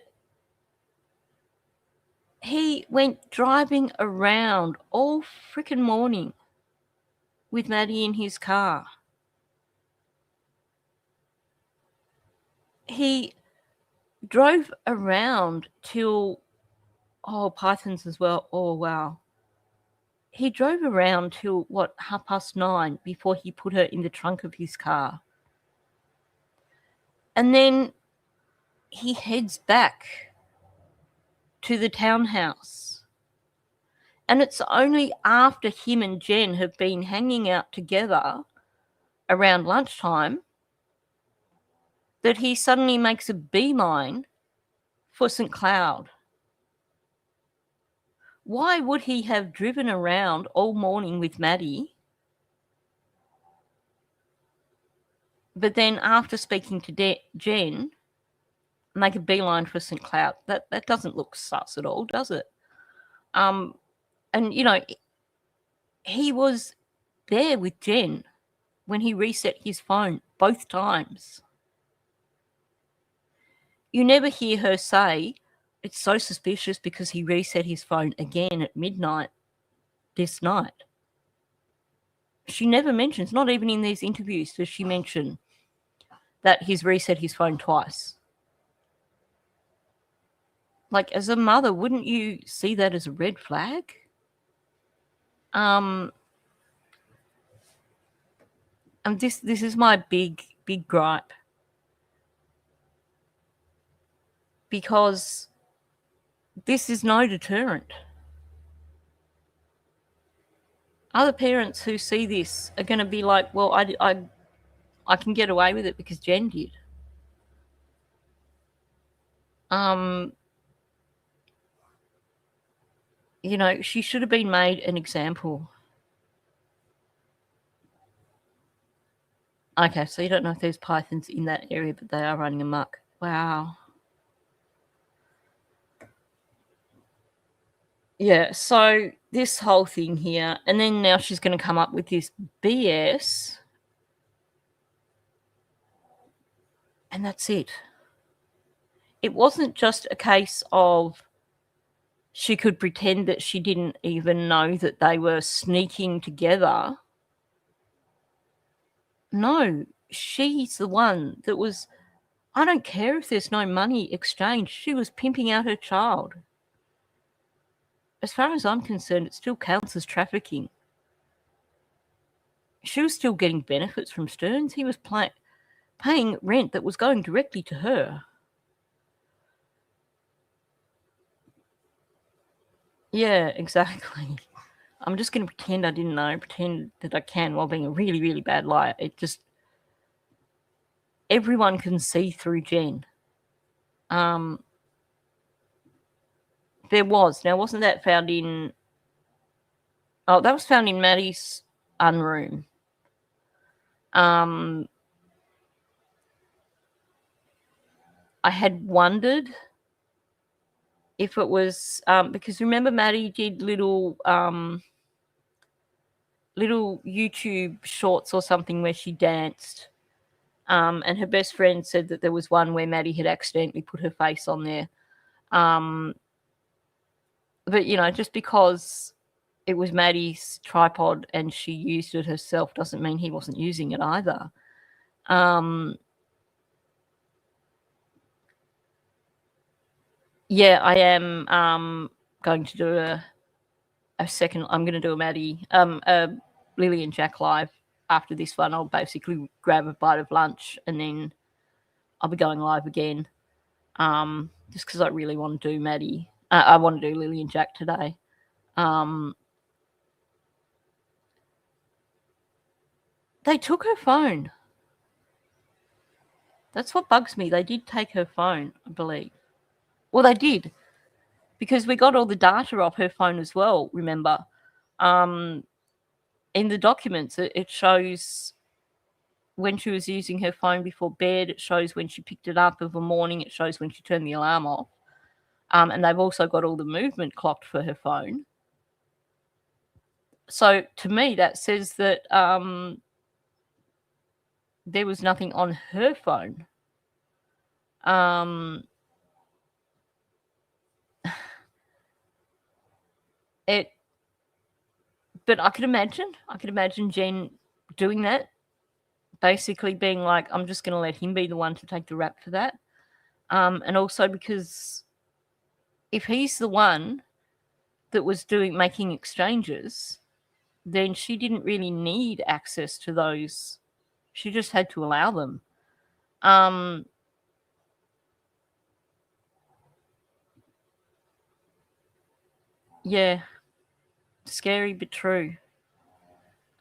he went driving around all freaking morning with Maddie in his car. drove around till, pythons as well. Oh, wow. He drove around till, 9:30 before he put her in the trunk of his car. And then he heads back to the townhouse. And it's only after him and Jenn have been hanging out together around lunchtime that he suddenly makes a beeline for St. Cloud. Why would he have driven around all morning with Maddie, but then after speaking to Jenn, make a beeline for St. Cloud? That doesn't look sus at all, does it? And, he was there with Jenn when he reset his phone both times. You never hear her say, it's so suspicious because he reset his phone again at midnight this night. She never mentions, not even in these interviews, does she mention that he's reset his phone twice. Like, as a mother, wouldn't you see that as a red flag? And this is my big gripe. Because this is no deterrent. Other parents who see this are going to be like, well, I can get away with it because Jenn did. She should have been made an example. Okay, so you don't know if there's pythons in that area, but they are running amok. Wow. Yeah, so this whole thing here, and then now she's going to come up with this BS, and that's it. It wasn't just a case of she could pretend that she didn't even know that they were sneaking together. No, she's the one that was, I don't care if there's no money exchanged, she was pimping out her child. As far as I'm concerned, it still counts as trafficking. She was still getting benefits from Sterns. He was paying rent that was going directly to her. Yeah, exactly. I'm just going to pretend I didn't know, pretend that I can while being a really, really bad liar. It just, everyone can see through Jenn. There was. Now, wasn't that found in... Oh, that was found in Maddie's unroom. I had wondered if it was... because remember Maddie did little YouTube shorts or something where she danced. And her best friend said that there was one where Maddie had accidentally put her face on there. But, just because it was Maddie's tripod and she used it herself doesn't mean he wasn't using it either. Yeah, I am going to do a second. I'm going to do a Maddie, a Lily and Jack live after this one. I'll basically grab a bite of lunch and then I'll be going live again. Just because I really want to do Maddie. I want to do Lily and Jack today. They took her phone. That's what bugs me. They did take her phone, I believe. Well, they did. Because we got all the data off her phone as well, remember? In the documents, it shows when she was using her phone before bed. It shows when she picked it up of a morning. It shows when she turned the alarm off. And they've also got all the movement clocked for her phone. So to me, that says that there was nothing on her phone. But I could imagine Jenn doing that, basically being like, I'm just going to let him be the one to take the rap for that. And also because if he's the one that was making exchanges, then she didn't really need access to those. She just had to allow them. Yeah, scary but true.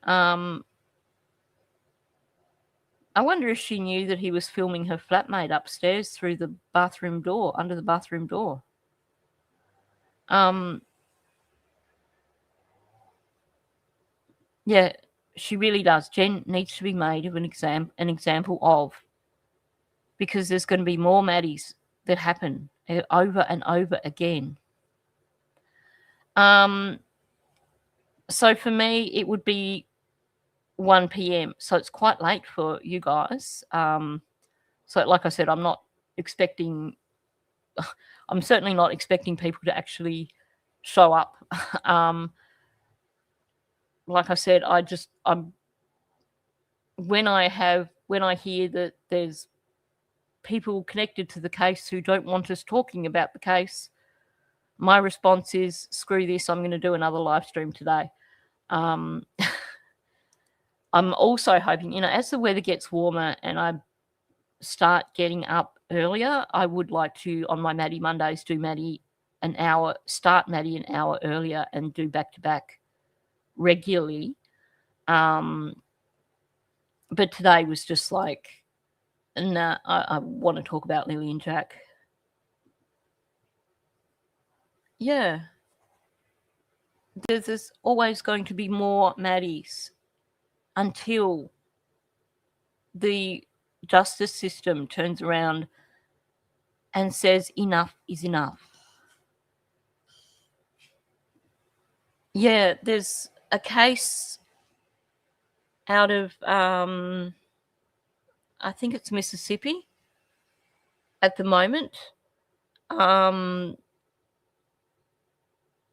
I wonder if she knew that he was filming her flatmate upstairs through the bathroom door, under the bathroom door. Yeah, she really does. Jenn needs to be made of an example of, because there's going to be more Maddies that happen over and over again. So for me, it would be 1 p.m. So it's quite late for you guys. So like I said, I'm certainly not expecting people to actually show up. Like I said, when I hear that there's people connected to the case who don't want us talking about the case, my response is, screw this, I'm going to do another live stream today. I'm also hoping, as the weather gets warmer and I start getting up earlier, I would like to, on my Maddie Mondays, start Maddie an hour earlier and do back-to-back regularly. But today was just like, nah, I want to talk about Lily and Jack. Yeah. There's always going to be more Maddies until the justice system turns around and says enough is enough. Yeah, there's a case out of, I think it's Mississippi at the moment,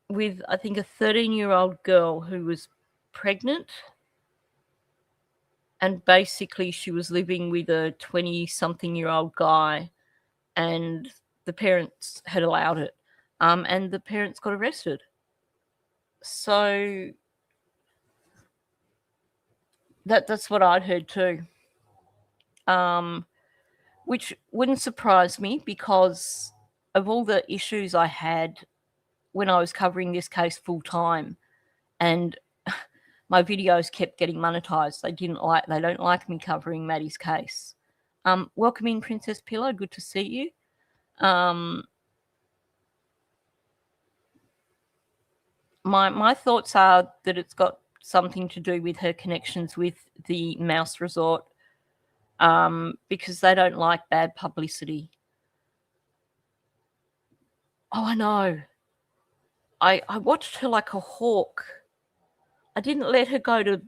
with, I think, a 13-year-old girl who was pregnant, and basically she was living with a 20-something-year-old guy, and the parents had allowed it, and the parents got arrested. So that's what I'd heard too, which wouldn't surprise me because of all the issues I had when I was covering this case full time, and my videos kept getting monetized. They don't like me covering Maddie's case. Welcome in, Princess Pillow. Good to see you. My thoughts are that it's got something to do with her connections with the Mouse Resort, because they don't like bad publicity. Oh, I know. I watched her like a hawk. I didn't let her go to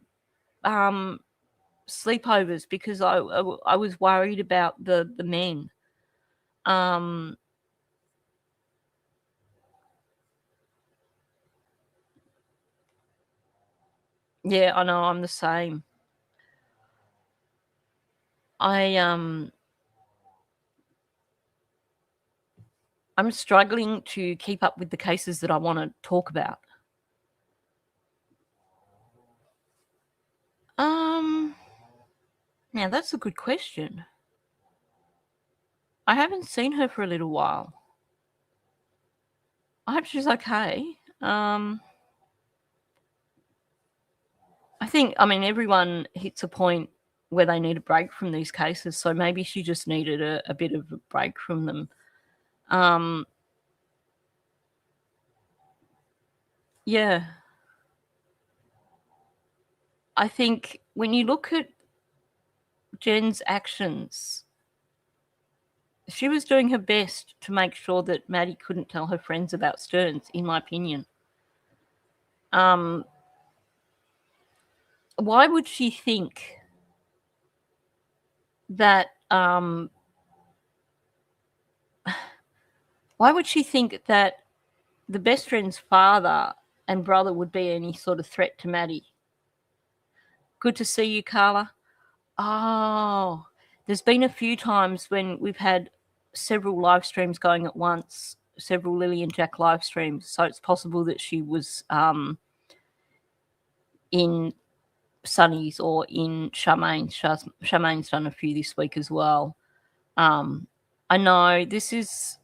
sleepovers because I was worried about the men. Yeah, I know, I'm the same. I'm struggling to keep up with the cases that I want to talk about. Now that's a good question. I haven't seen her for a little while. I hope she's okay. I think, everyone hits a point where they need a break from these cases, so maybe she just needed a bit of a break from them. Yeah. I think when you look at Jenn's actions, she was doing her best to make sure that Maddie couldn't tell her friends about Sterns, in my opinion. Why would she think that the best friend's father and brother would be any sort of threat to Maddie? Good to see you, Carla. Oh, there's been a few times when we've had several live streams going at once, several Lily and Jack live streams. So it's possible that she was in Sunny's or in Charmaine's. Charmaine's done a few this week as well. I know this is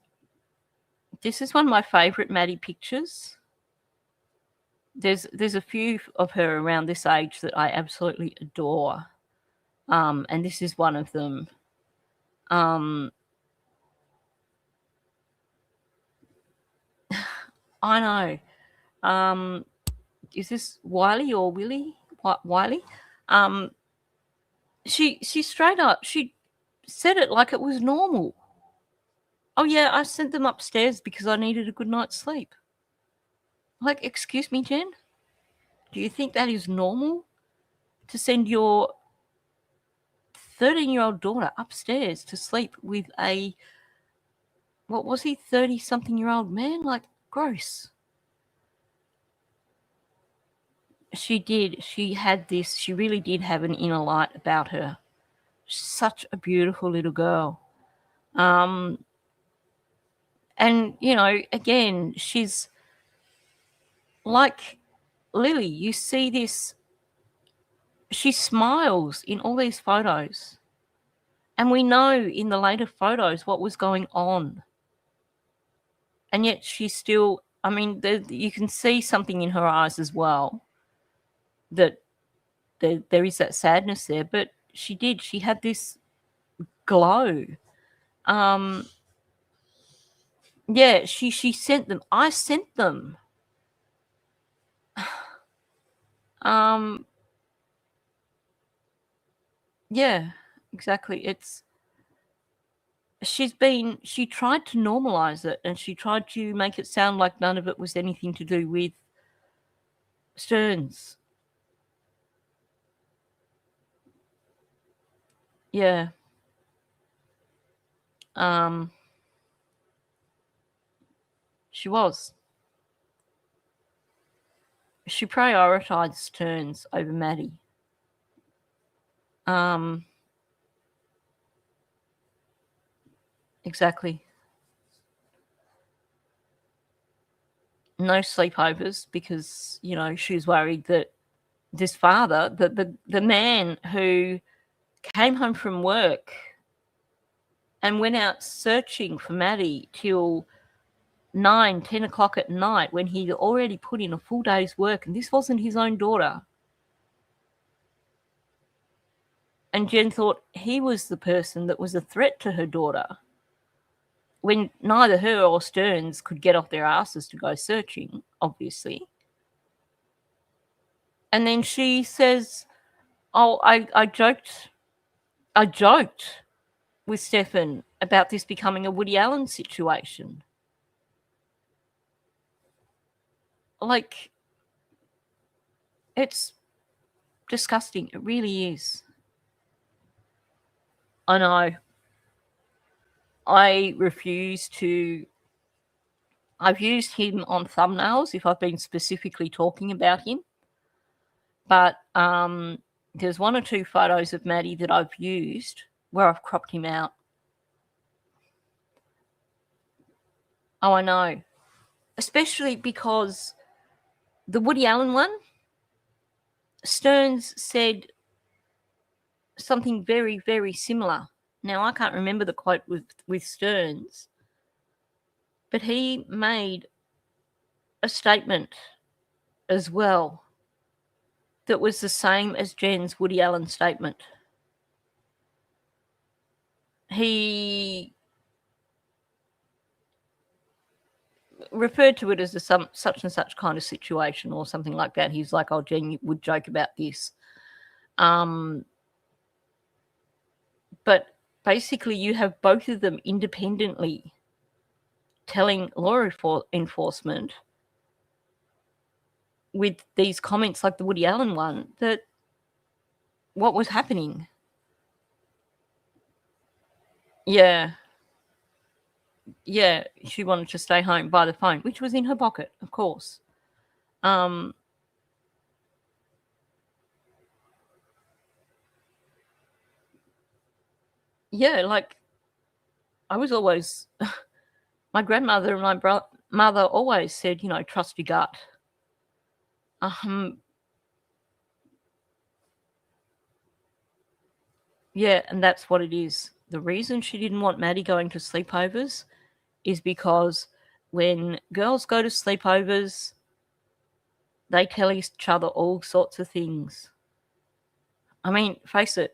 one of my favourite Maddie pictures. There's a few of her around this age that I absolutely adore, and this is one of them. I know. Is this Wiley or Willie? Wiley? She straight up, she said it like it was normal. Oh yeah, I sent them upstairs because I needed a good night's sleep. Like, excuse me, Jen? Do you think that is normal to send your 13-year-old daughter upstairs to sleep with a, what was he, 30-something-year-old man? Like, gross. She did. She had this. She really did have an inner light about her. Such a beautiful little girl. And, you know, again, she's like Lily. You see this. She smiles in all these photos. And we know in the later photos what was going on. And yet she's still, I mean, you can see something in her eyes as well. That there is that sadness there. But she had this glow. Yeah, she sent them. I sent them. Yeah, exactly. She tried to normalize it, and she tried to make it sound like none of it was anything to do with Sterns. Yeah. She was. She prioritized Sterns over Maddie. Exactly. No sleepovers because, you know, she was worried that this father, the man who came home from work and went out searching for Maddie till 9, 10 o'clock at night when he'd already put in a full day's work, and this wasn't his own daughter. And Jen thought he was the person that was a threat to her daughter when neither her or Sterns could get off their asses to go searching, obviously. And then she says, oh, I joked with Stephan about this becoming a Woody Allen situation. Like, it's disgusting. It really is. I know. I refuse to. I've used him on thumbnails if I've been specifically talking about him. But there's one or two photos of Maddie that I've used where I've cropped him out. Oh, I know. Especially because the Woody Allen one, Sterns said something very, very similar. Now, I can't remember the quote with Sterns, but he made a statement as well that was the same as Jen's Woody Allen statement. He referred to it as a such and such kind of situation or something like that. He's like, oh, Jen would joke about this. But basically you have both of them independently telling law enforcement with these comments like the Woody Allen one that what was happening. Yeah, she wanted to stay home by the phone, which was in her pocket, of course. Yeah, like I was always, my grandmother and my mother always said, you know, trust your gut. Yeah, and that's what it is. The reason she didn't want Maddie going to sleepovers is because when girls go to sleepovers, they tell each other all sorts of things. I mean, face it,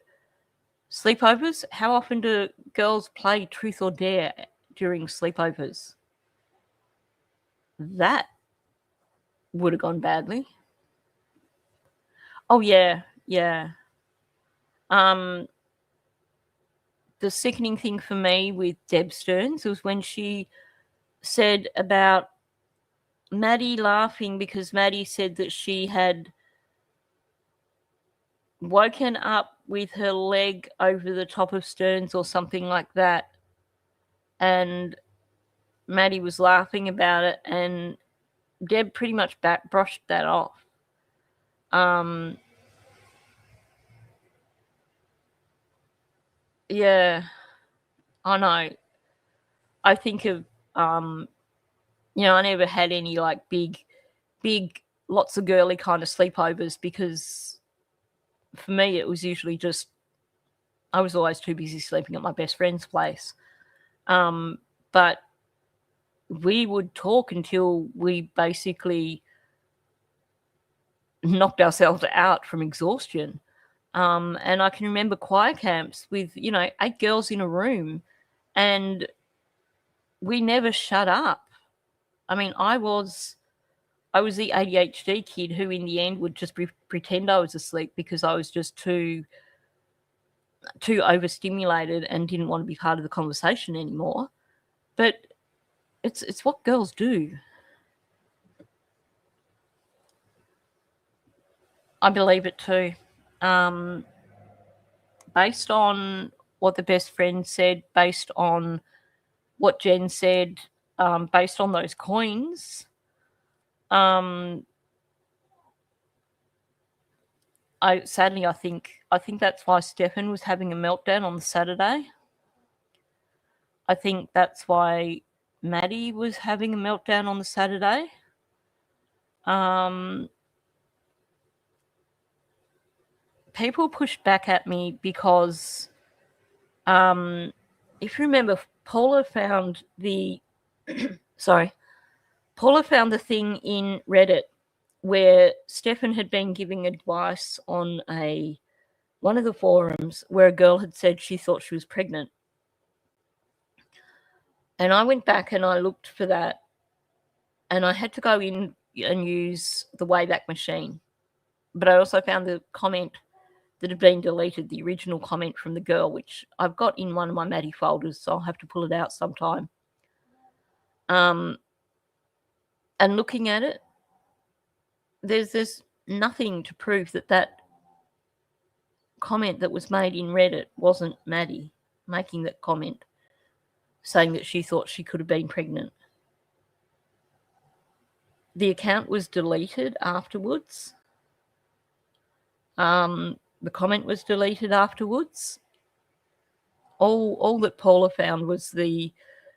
sleepovers, how often do girls play truth or dare during sleepovers? That would have gone badly. Oh, yeah. The sickening thing for me with Deb Stearns was when she said about Maddie laughing because Maddie said that she had woken up with her leg over the top of Stearns or something like that. And Maddie was laughing about it, and Deb pretty much brushed that off. Yeah, I know. I think of, you know, I never had any like big, lots of girly kind of sleepovers because for me it was usually just, I was always too busy sleeping at my best friend's place. But we would talk until we basically knocked ourselves out from exhaustion. And I can remember choir camps with, you know, 8 girls in a room, and we never shut up. I mean, I was the ADHD kid who in the end would just pretend I was asleep because I was just too overstimulated and didn't want to be part of the conversation anymore. But it's what girls do. I believe it too. Based on what the best friend said, based on what Jenn said, based on those coins, I think that's why Stephan was having a meltdown on the Saturday. I think that's why Maddie was having a meltdown on the Saturday. People pushed back at me because, if you remember, Paula found the thing in Reddit where Stephan had been giving advice on one of the forums where a girl had said she thought she was pregnant. And I went back and I looked for that, and I had to go in and use the Wayback Machine. But I also found the comment that had been deleted, the original comment from the girl, which I've got in one of my Maddie folders, so I'll have to pull it out sometime. And looking at it, there's nothing to prove that comment that was made in Reddit wasn't Maddie making that comment, saying that she thought she could have been pregnant. The account was deleted afterwards. The comment was deleted afterwards. All that Paula found was the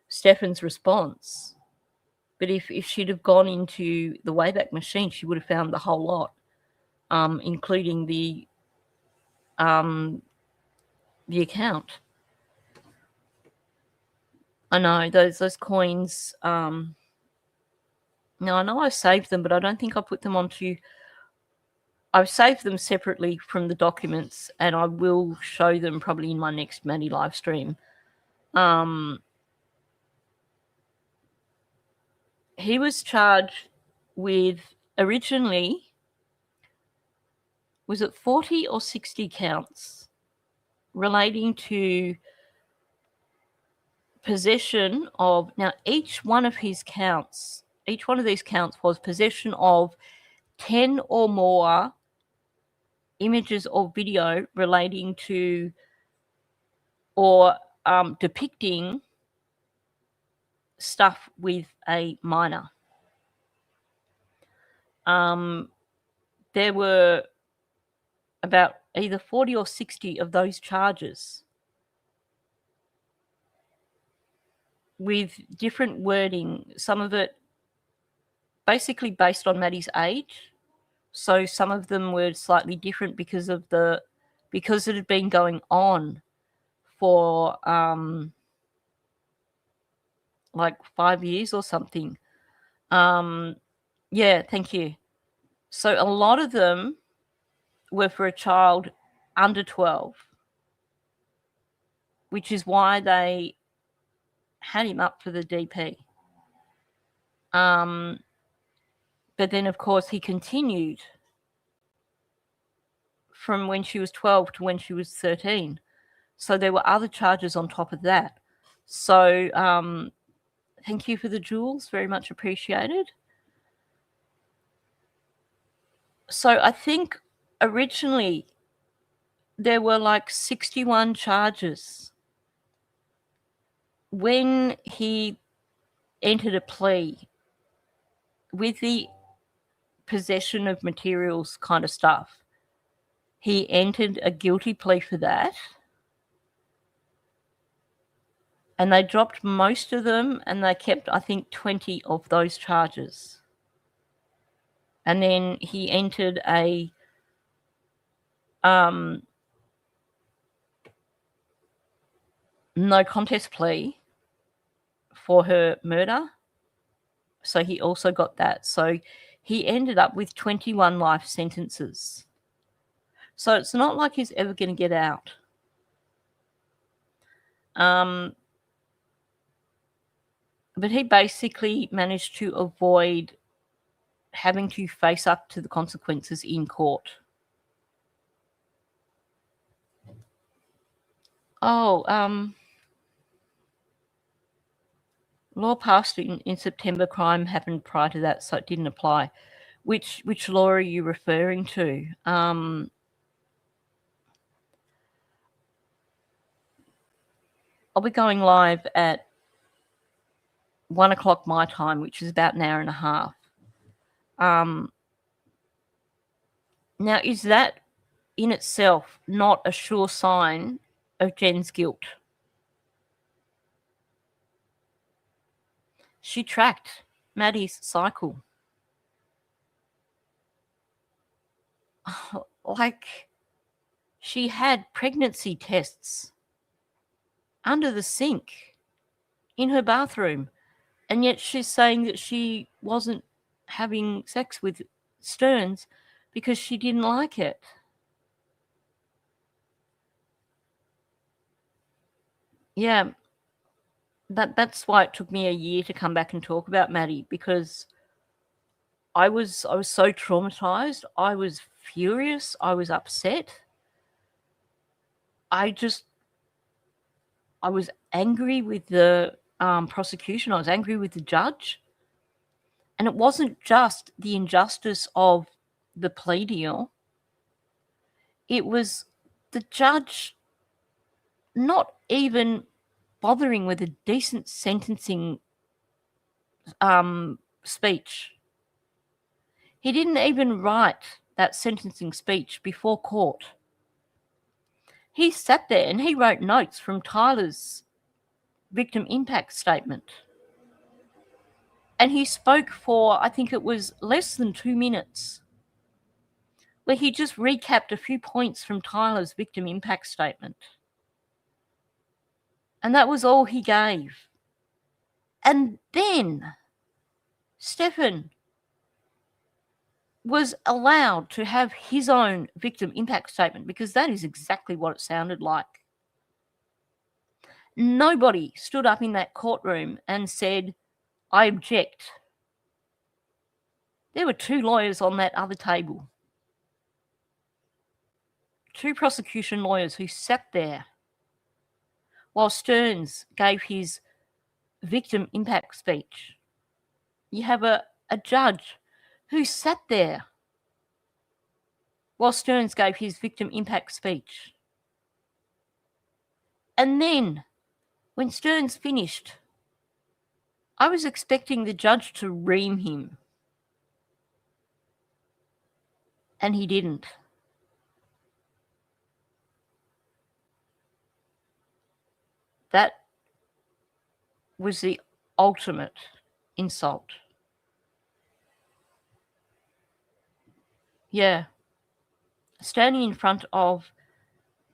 Stephan's response. But if she'd have gone into the Wayback Machine, she would have found the whole lot, including the account. I know those coins. No, I know I saved them, but I don't think I put them onto. I've saved them separately from the documents, and I will show them probably in my next Maddie live stream. He was charged with originally, was it 40 or 60 counts relating to possession of, now each one of these counts was possession of 10 or more images or video relating to or depicting stuff with a minor. There were about either 40 or 60 of those charges. with different wording, some of it basically based on Maddie's age. So some of them were slightly different because it had been going on for like 5 years or something. Yeah, thank you. So a lot of them were for a child under 12, which is why they had him up for the DP. But then, of course, he continued from when she was 12 to when she was 13. So there were other charges on top of that. So thank you for the jewels. Very much appreciated. So I think originally there were like 61 charges. When he entered a plea with the possession of materials kind of stuff, he entered a guilty plea for that. And they dropped most of them and they kept, I think, 20 of those charges. And then he entered a no contest plea for her murder. So he also got that. So he ended up with 21 life sentences. So it's not like he's ever going to get out. But he basically managed to avoid having to face up to the consequences in court. Oh, law passed in September, crime happened prior to that, so it didn't apply. Which law are you referring to? I'll be going live at 1 o'clock my time, which is about an hour and a half. Now, is that in itself not a sure sign of Jen's guilt? She tracked Maddie's cycle. Like, she had pregnancy tests under the sink in her bathroom, and yet she's saying that she wasn't having sex with Sterns because she didn't like it. Yeah, that's why it took me a year to come back and talk about Maddie, because I was so traumatized. I was furious. I was upset. I was angry with the prosecution. I was angry with the judge. And it wasn't just the injustice of the plea deal. It was the judge not even bothering with a decent sentencing speech. He didn't even write that sentencing speech before court. He sat there and he wrote notes from Tyler's victim impact statement. And he spoke for, I think it was less than 2 minutes, where he just recapped a few points from Tyler's victim impact statement. And that was all he gave. And then Stephan was allowed to have his own victim impact statement, because that is exactly what it sounded like. Nobody stood up in that courtroom and said, I object. There were 2 lawyers on that other table. 2 prosecution lawyers who sat there while Sterns gave his victim impact speech. You have a judge who sat there while Sterns gave his victim impact speech. And then, when Sterns finished, I was expecting the judge to ream him. And he didn't. That was the ultimate insult. Yeah. Standing in front of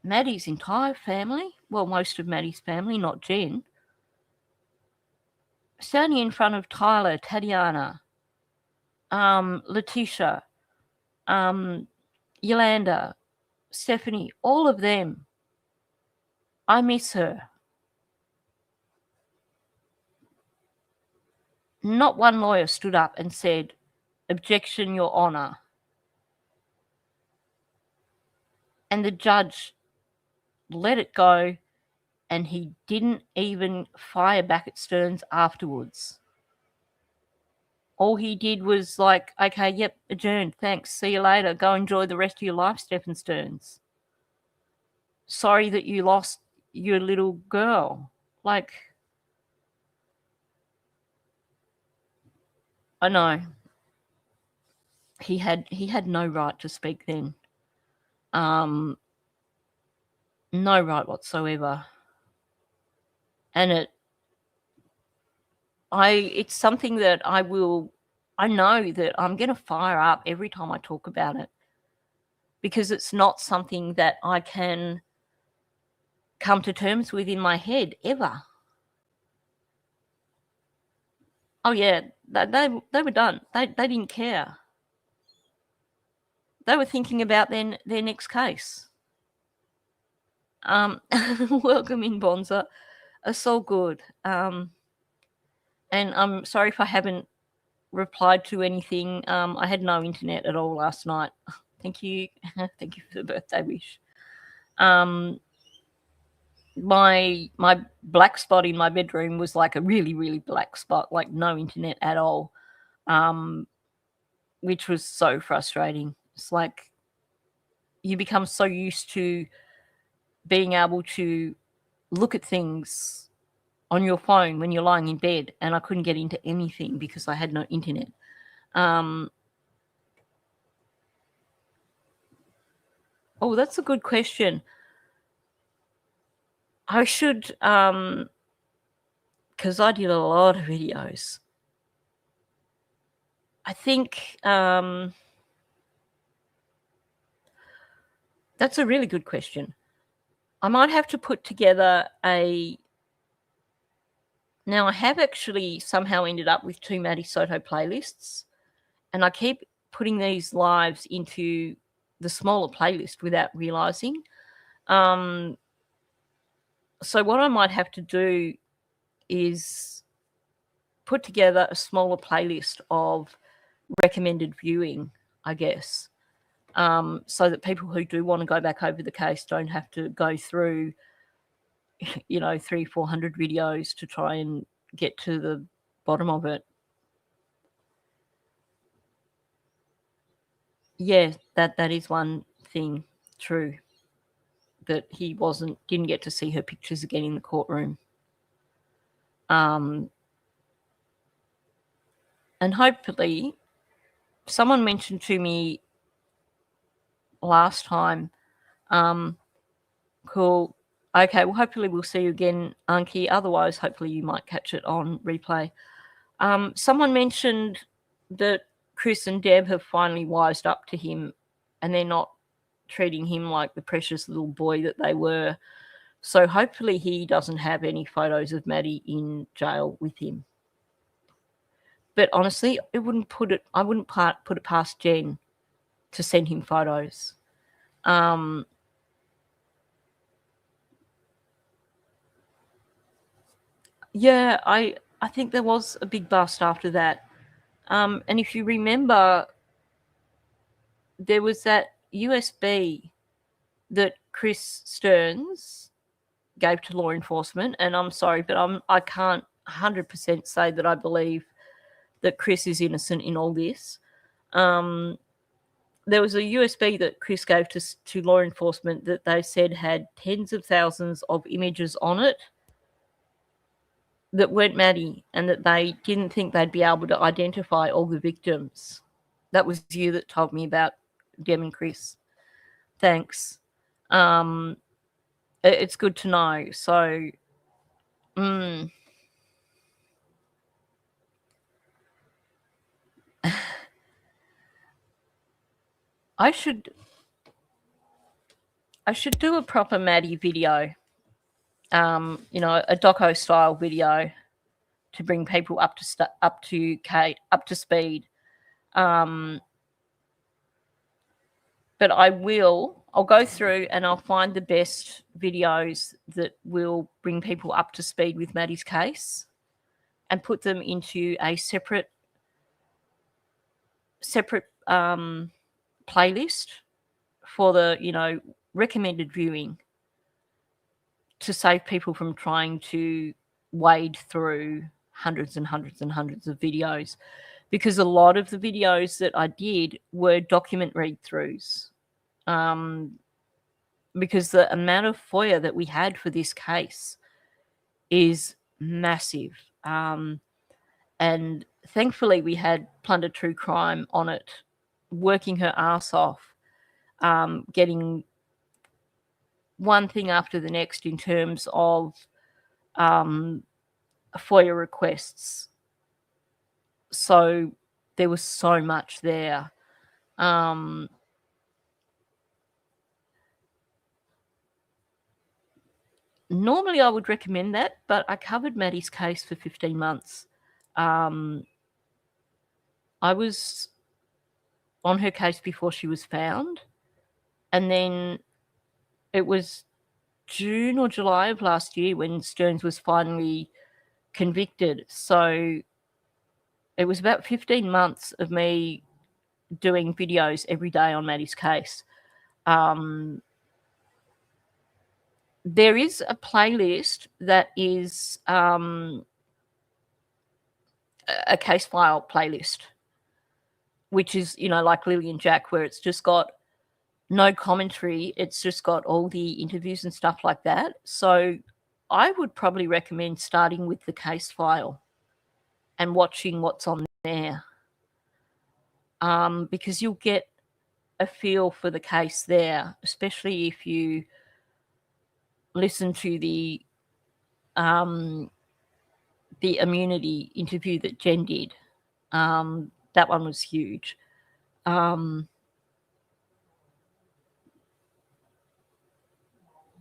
Maddie's entire family, well, most of Maddie's family, not Jen. Standing in front of Tyler, Tatiana, Letitia, Yolanda, Stephanie, all of them. I miss her. Not one lawyer stood up and said, "Objection, Your Honour." And the judge let it go, and he didn't even fire back at Sterns afterwards. All he did was like, "Okay, yep, adjourned, thanks, see you later, go enjoy the rest of your life, Stephan Sterns. Sorry that you lost your little girl." Like, I know. He had no right to speak then. No right whatsoever. And it's something that I know that I'm going to fire up every time I talk about it, because it's not something that I can come to terms with in my head ever. Oh yeah, they were done. They didn't care. They were thinking about their next case. Welcome in, Bonza. It's all good. And I'm sorry if I haven't replied to anything. I had no internet at all last night. Thank you. Thank you for the birthday wish. My black spot in my bedroom was like a really, really black spot, like no internet at all, which was so frustrating. It's like you become so used to being able to look at things on your phone when you're lying in bed, and I couldn't get into anything because I had no internet. Oh, that's a good question. I should, because I did a lot of videos. I think that's a really good question. I might have to put together now I have actually somehow ended up with 2 Maddie Soto playlists, and I keep putting these lives into the smaller playlist without realizing. So what I might have to do is put together a smaller playlist of recommended viewing, I guess, so that people who do want to go back over the case don't have to go through, 300-400 videos to try and get to the bottom of it. Yeah, that is one thing true, that he didn't get to see her pictures again in the courtroom. And hopefully, someone mentioned to me last time, cool, okay, well, hopefully we'll see you again, Anki. Otherwise, hopefully you might catch it on replay. Someone mentioned that Chris and Deb have finally wised up to him, and they're not treating him like the precious little boy that they were. So hopefully he doesn't have any photos of Maddie in jail with him. But honestly, I wouldn't put it past Jen to send him photos. Yeah, I think there was a big bust after that. And if you remember, there was that USB that Chris Sterns gave to law enforcement, and I'm sorry, but I can't 100% say that I believe that Chris is innocent in all this. There was a USB that Chris gave to law enforcement that they said had tens of thousands of images on it that weren't Maddie, and that they didn't think they'd be able to identify all the victims. That was you that told me about Dem and Chris. Thanks. It's good to know. So, I should do a proper Maddie video, you know, a doco style video to bring people up to speed. But I'll go through and I'll find the best videos that will bring people up to speed with Maddie's case and put them into a separate playlist for the, you know, recommended viewing, to save people from trying to wade through hundreds and hundreds and hundreds of videos, because a lot of the videos that I did were document read-throughs, because the amount of FOIA that we had for this case is massive. And thankfully we had Plunder True Crime on it, working her ass off, getting one thing after the next in terms of FOIA requests. So there was so much there. Normally I would recommend that, but I covered Maddie's case for 15 months. I was on her case before she was found, and then it was June or July of last year when Sterns was finally convicted. So it was about 15 months of me doing videos every day on Maddie's case. There is a playlist that is a case file playlist, which is, you know, like Lily and Jack, where it's just got no commentary. It's just got all the interviews and stuff like that. So I would probably recommend starting with the case file and watching what's on there, because you'll get a feel for the case there, especially if you listen to the immunity interview that Jenn did. That one was huge.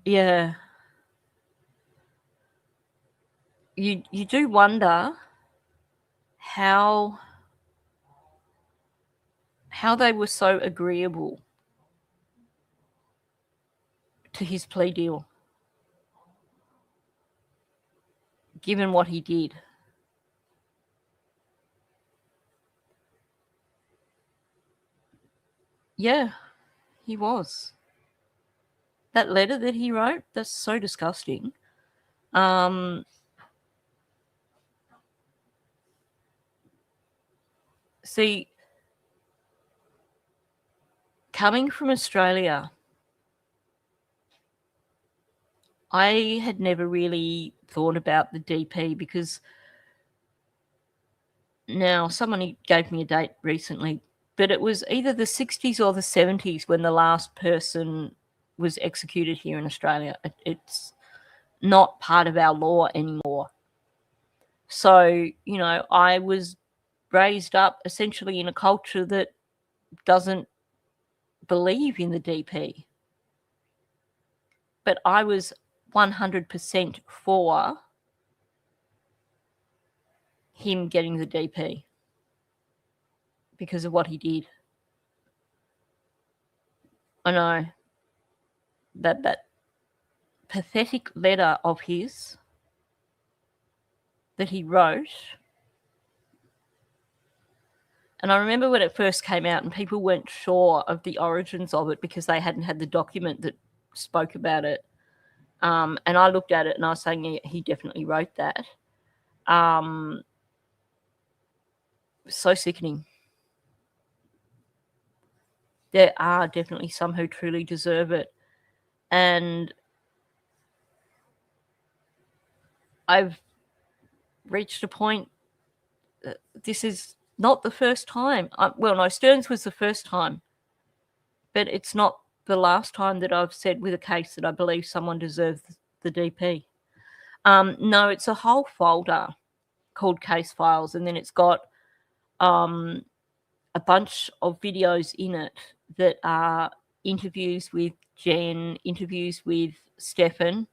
Yeah. You do wonder how they were so agreeable to his plea deal, given what he did. Yeah, he was. That letter that he wrote, that's so disgusting. See, coming from Australia, I had never really thought about the DP, because now someone gave me a date recently, but it was either the 60s or the 70s when the last person was executed here in Australia. It's not part of our law anymore. So, you know, I was raised up essentially in a culture that doesn't believe in the DP. But I was 100% for him getting the DP because of what he did. I know that pathetic letter of his that he wrote. And I remember when it first came out and people weren't sure of the origins of it because they hadn't had the document that spoke about it. And I looked at it and I was saying, yeah, he definitely wrote that. So sickening. There are definitely some who truly deserve it. And I've reached a point that this is not the first time. Well, no, Sterns was the first time. But it's not the last time that I've said with a case that I believe someone deserves the DP. No, it's a whole folder called case files, and then it's got a bunch of videos in it that are interviews with Jenn, interviews with Stephan,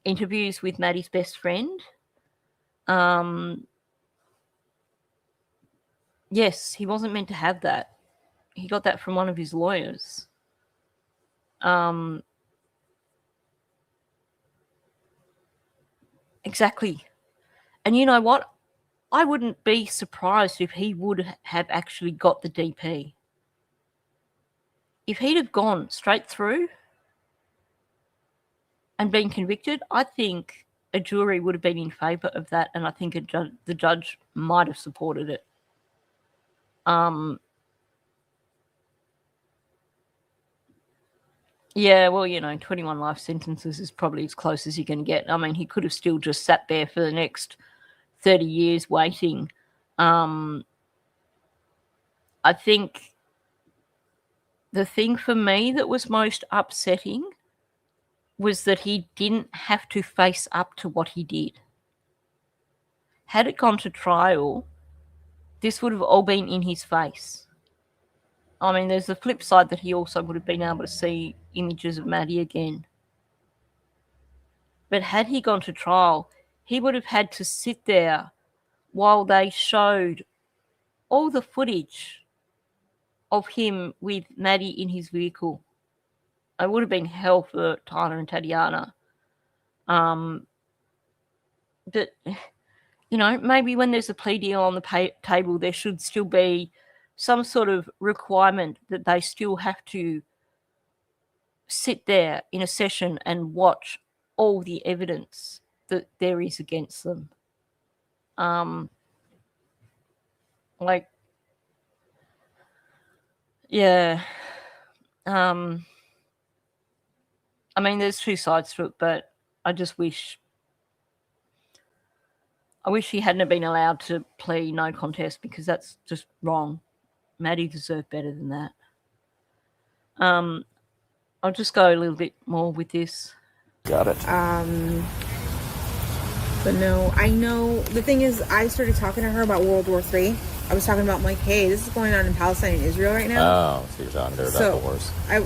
interviews with Maddie's best friend. Yes, he wasn't meant to have that. He got that from one of his lawyers. Exactly. And you know what? I wouldn't be surprised if he would have actually got the DP. If he'd have gone straight through and been convicted, I think a jury would have been in favour of that, and I think the judge might have supported it. Yeah, well, 21 life sentences is probably as close as you can get. I mean, he could have still just sat there for the next 30 years waiting. I think the thing for me that was most upsetting was that he didn't have to face up to what he did. Had it gone to trial, this would have all been in his face. I mean, there's the flip side that he also would have been able to see images of Maddie again. But had he gone to trial, he would have had to sit there while they showed all the footage of him with Maddie in his vehicle. It would have been hell for Tyler and Tatiana. But, maybe when there's a plea deal on the table, there should still be some sort of requirement that they still have to sit there in a session and watch all the evidence that there is against them. Yeah. I mean, there's two sides to it, but I wish he hadn't been allowed to plea no contest, because that's just wrong. Maddie deserved better than that. I'll just go a little bit more with this. Got it. But no, I know, the thing is, I started talking to her about World War III. I was talking about, hey, this is going on in Palestine and Israel right now. Oh, so you're talking to her about the wars. I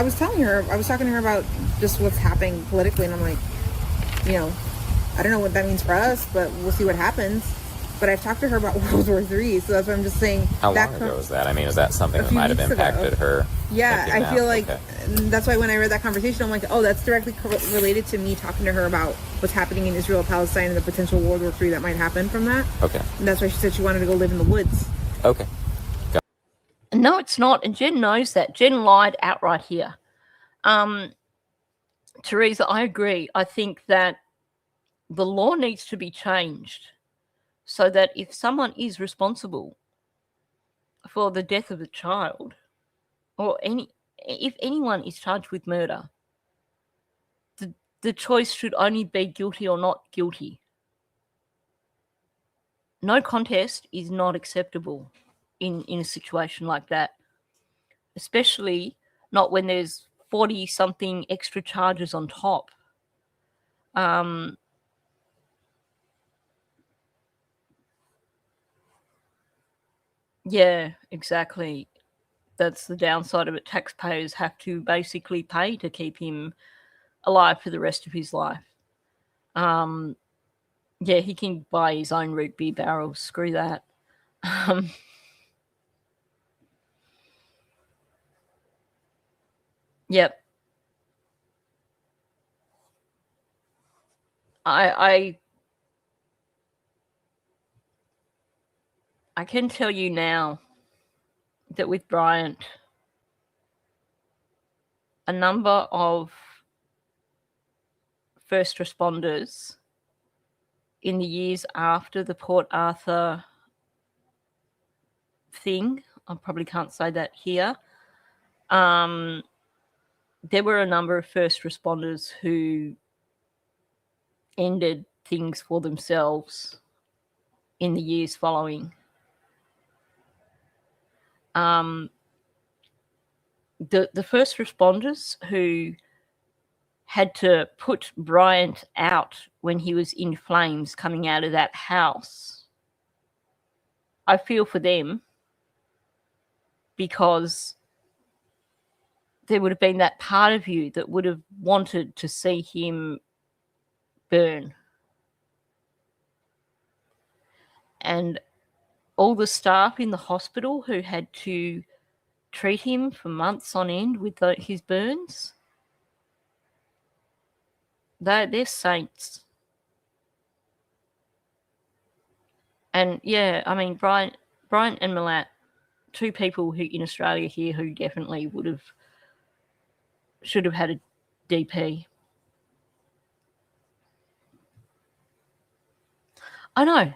was telling her, I was talking to her about just what's happening politically, and I'm like, I don't know what that means for us, but we'll see what happens. But I've talked to her about World War III, so that's what I'm just saying. How long ago was that? I mean, is that something that might have impacted her? Yeah, I feel like that's why when I read that conversation, I'm like, oh, that's directly related to me talking to her about what's happening in Israel, Palestine, and the potential World War III that might happen from that. Okay. And that's why she said she wanted to go live in the woods. Okay. No, it's not. And Jenn knows that. Jenn lied outright here. Teresa, I agree. I think that the law needs to be changed so that if someone is responsible for the death of a child, or if anyone is charged with murder, the choice should only be guilty or not guilty. No contest is not acceptable in a situation like that, especially not when there's 40-something extra charges on top. Yeah, exactly. That's the downside of it. Taxpayers have to basically pay to keep him alive for the rest of his life. Yeah, he can buy his own root beer barrels. Screw that. Yep. I can tell you now that with Bryant, a number of first responders in the years after the Port Arthur thing, I probably can't say that here, there were a number of first responders who ended things for themselves in the years following. The first responders who had to put Bryant out when he was in flames coming out of that house, I feel for them, because there would have been that part of you that would have wanted to see him burn. And all the staff in the hospital who had to treat him for months on end with his burns, they're saints. And yeah, I mean, Brian and Milat, two people who in Australia here who definitely should have had a DP. I know.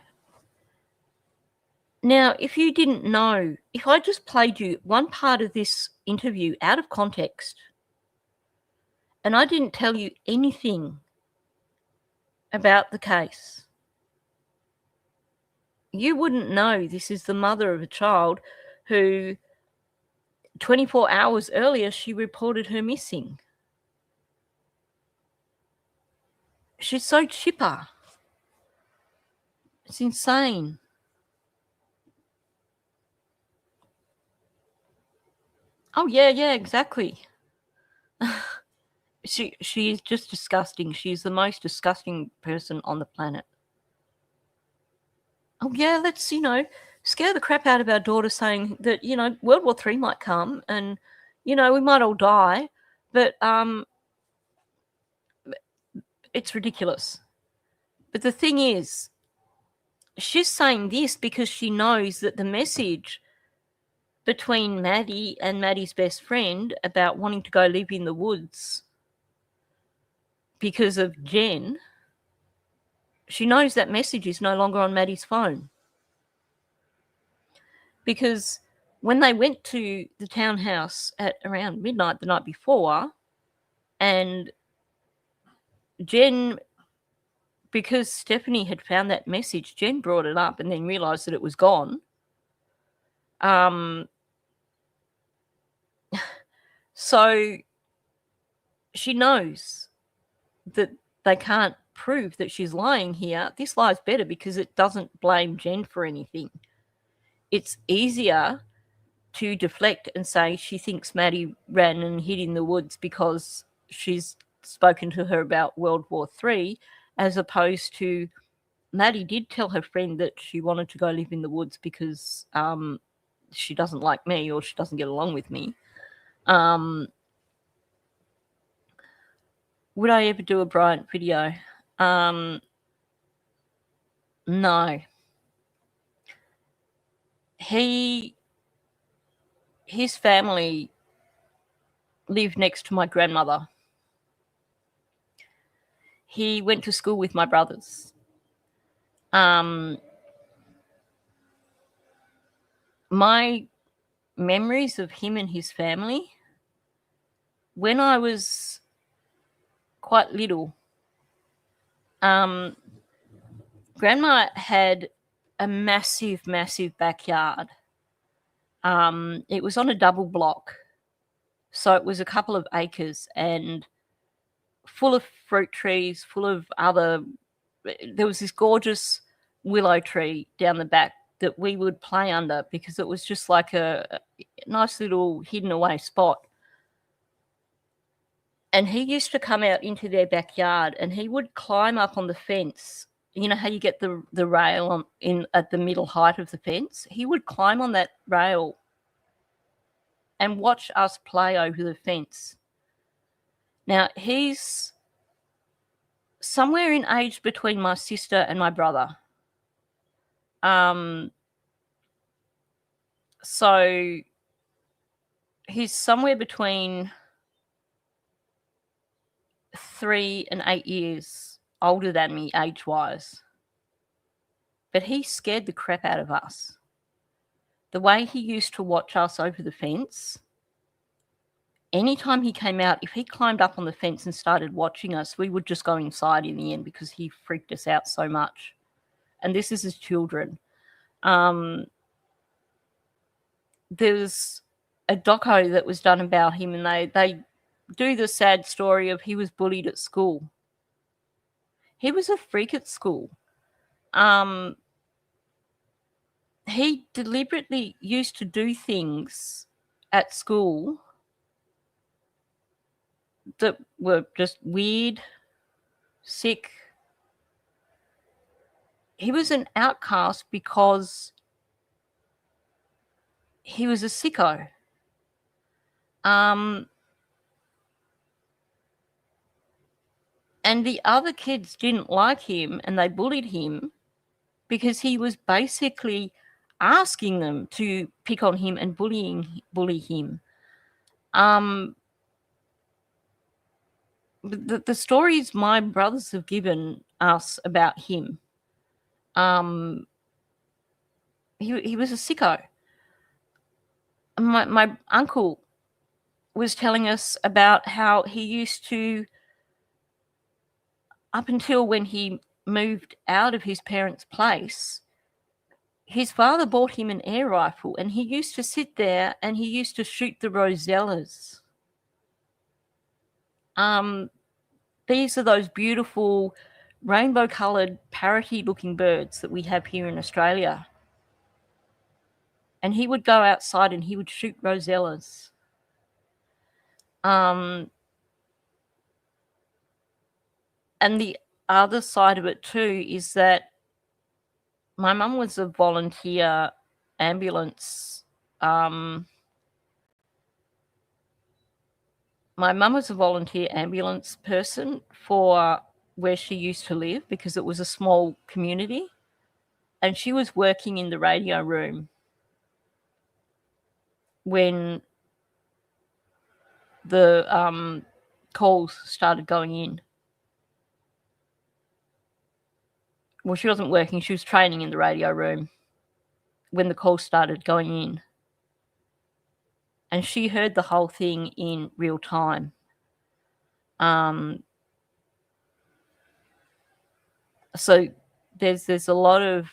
Now, if you didn't know, if I just played you one part of this interview out of context, and I didn't tell you anything about the case, you wouldn't know this is the mother of a child who 24 hours earlier she reported her missing. She's so chipper. It's insane. Oh, yeah, exactly. She is just disgusting. She's the most disgusting person on the planet. Oh, yeah, let's, scare the crap out of our daughter saying that, World War III might come and, we might all die, but it's ridiculous. But the thing is, she's saying this because she knows that the message between Maddie and Maddie's best friend about wanting to go live in the woods because of Jenn, she knows that message is no longer on Maddie's phone. Because when they went to the townhouse at around midnight the night before, and Jenn, because Stephanie had found that message, Jenn brought it up and then realised that it was gone. So she knows that they can't prove that she's lying here. This lie's better because it doesn't blame Jenn for anything. It's easier to deflect and say she thinks Maddie ran and hid in the woods because she's spoken to her about World War III, as opposed to Maddie did tell her friend that she wanted to go live in the woods because she doesn't like me or she doesn't get along with me. Would I ever do a Bryant video? No. His family lived next to my grandmother. He went to school with my brothers. My memories of him and his family, when I was quite little, Grandma had a massive backyard. It was on a double block, so it was a couple of acres and full of fruit trees, full of there was this gorgeous willow tree down the back that we would play under because it was just like a nice little hidden away spot. And he used to come out into their backyard and he would climb up on the fence. You know how you get the rail at the middle height of the fence? He would climb on that rail and watch us play over the fence. Now, he's somewhere in age between my sister and my brother. So he's somewhere between 3 and 8 years older than me age-wise. But he scared the crap out of us. The way he used to watch us over the fence, anytime he came out, if he climbed up on the fence and started watching us, we would just go inside in the end because he freaked us out so much. And this is his children. There's a doco that was done about him, and they do the sad story of he was bullied at school. He was a freak at school. he deliberately used to do things at school that were just weird, sick. He was an outcast because he was a sicko. And the other kids didn't like him and they bullied him because he was basically asking them to pick on him and bully him. The stories my brothers have given us about him, he was a sicko. My uncle was telling us about how he used to, up until when he moved out of his parents' place, his father bought him an air rifle and he used to sit there and he used to shoot the rosellas. These are those beautiful rainbow-coloured parroty-looking birds that we have here in Australia. And he would go outside and he would shoot rosellas. And the other side of it too is that my mum was a volunteer ambulance. My mum was a volunteer ambulance person for where she used to live because it was a small community. And she was working in the radio room when the calls started going in. Well, she wasn't working. She was training in the radio room when the calls started going in. And she heard the whole thing in real time. So there's a lot of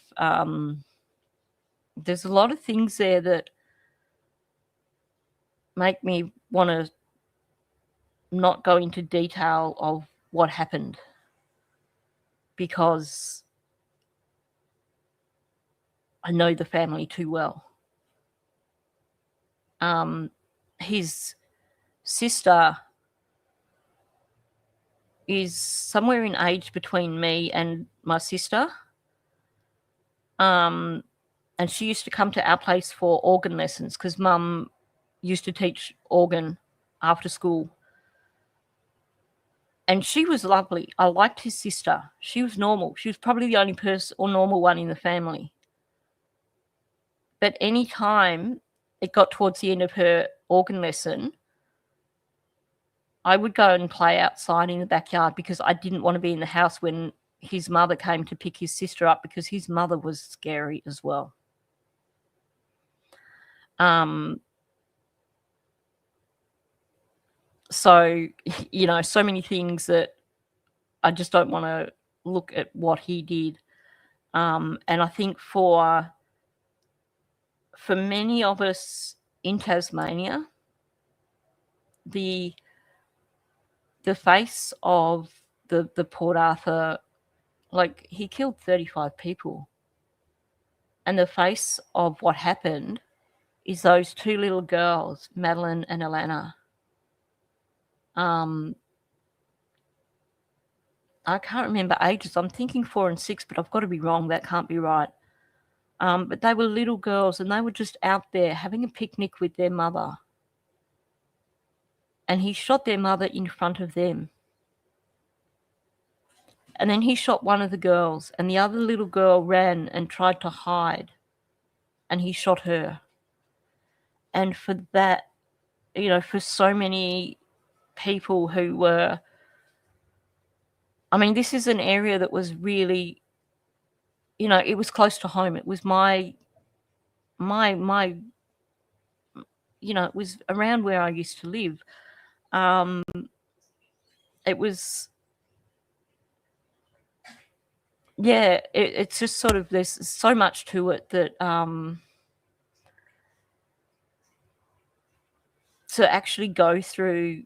things there that make me want to not go into detail of what happened, because I know the family too well. His sister is somewhere in age between me and my sister. And she used to come to our place for organ lessons because Mum used to teach organ after school. And she was lovely. I liked his sister. She was normal. She was probably the only person or normal one in the family. But any time it got towards the end of her organ lesson, I would go and play outside in the backyard because I didn't want to be in the house when his mother came to pick his sister up, because his mother was scary as well. So, you know, so many things that I just don't want to look at what he did. And I think for many of us in Tasmania, the face of the Port Arthur, like, he killed 35 people. And the face of what happened is those two little girls, Madeline and Alana. I can't remember ages. I'm thinking 4 and 6, but I've got to be wrong. That can't be right. But they were little girls and they were just out there having a picnic with their mother. And he shot their mother in front of them. And then he shot one of the girls, and the other little girl ran and tried to hide, and he shot her. And for that, you know, for so many people who were, I mean, this is an area that was really, you know, it was close to home. It was my, you know, it was around where I used to live. It was, yeah, it's just sort of, there's so much to it that to actually go through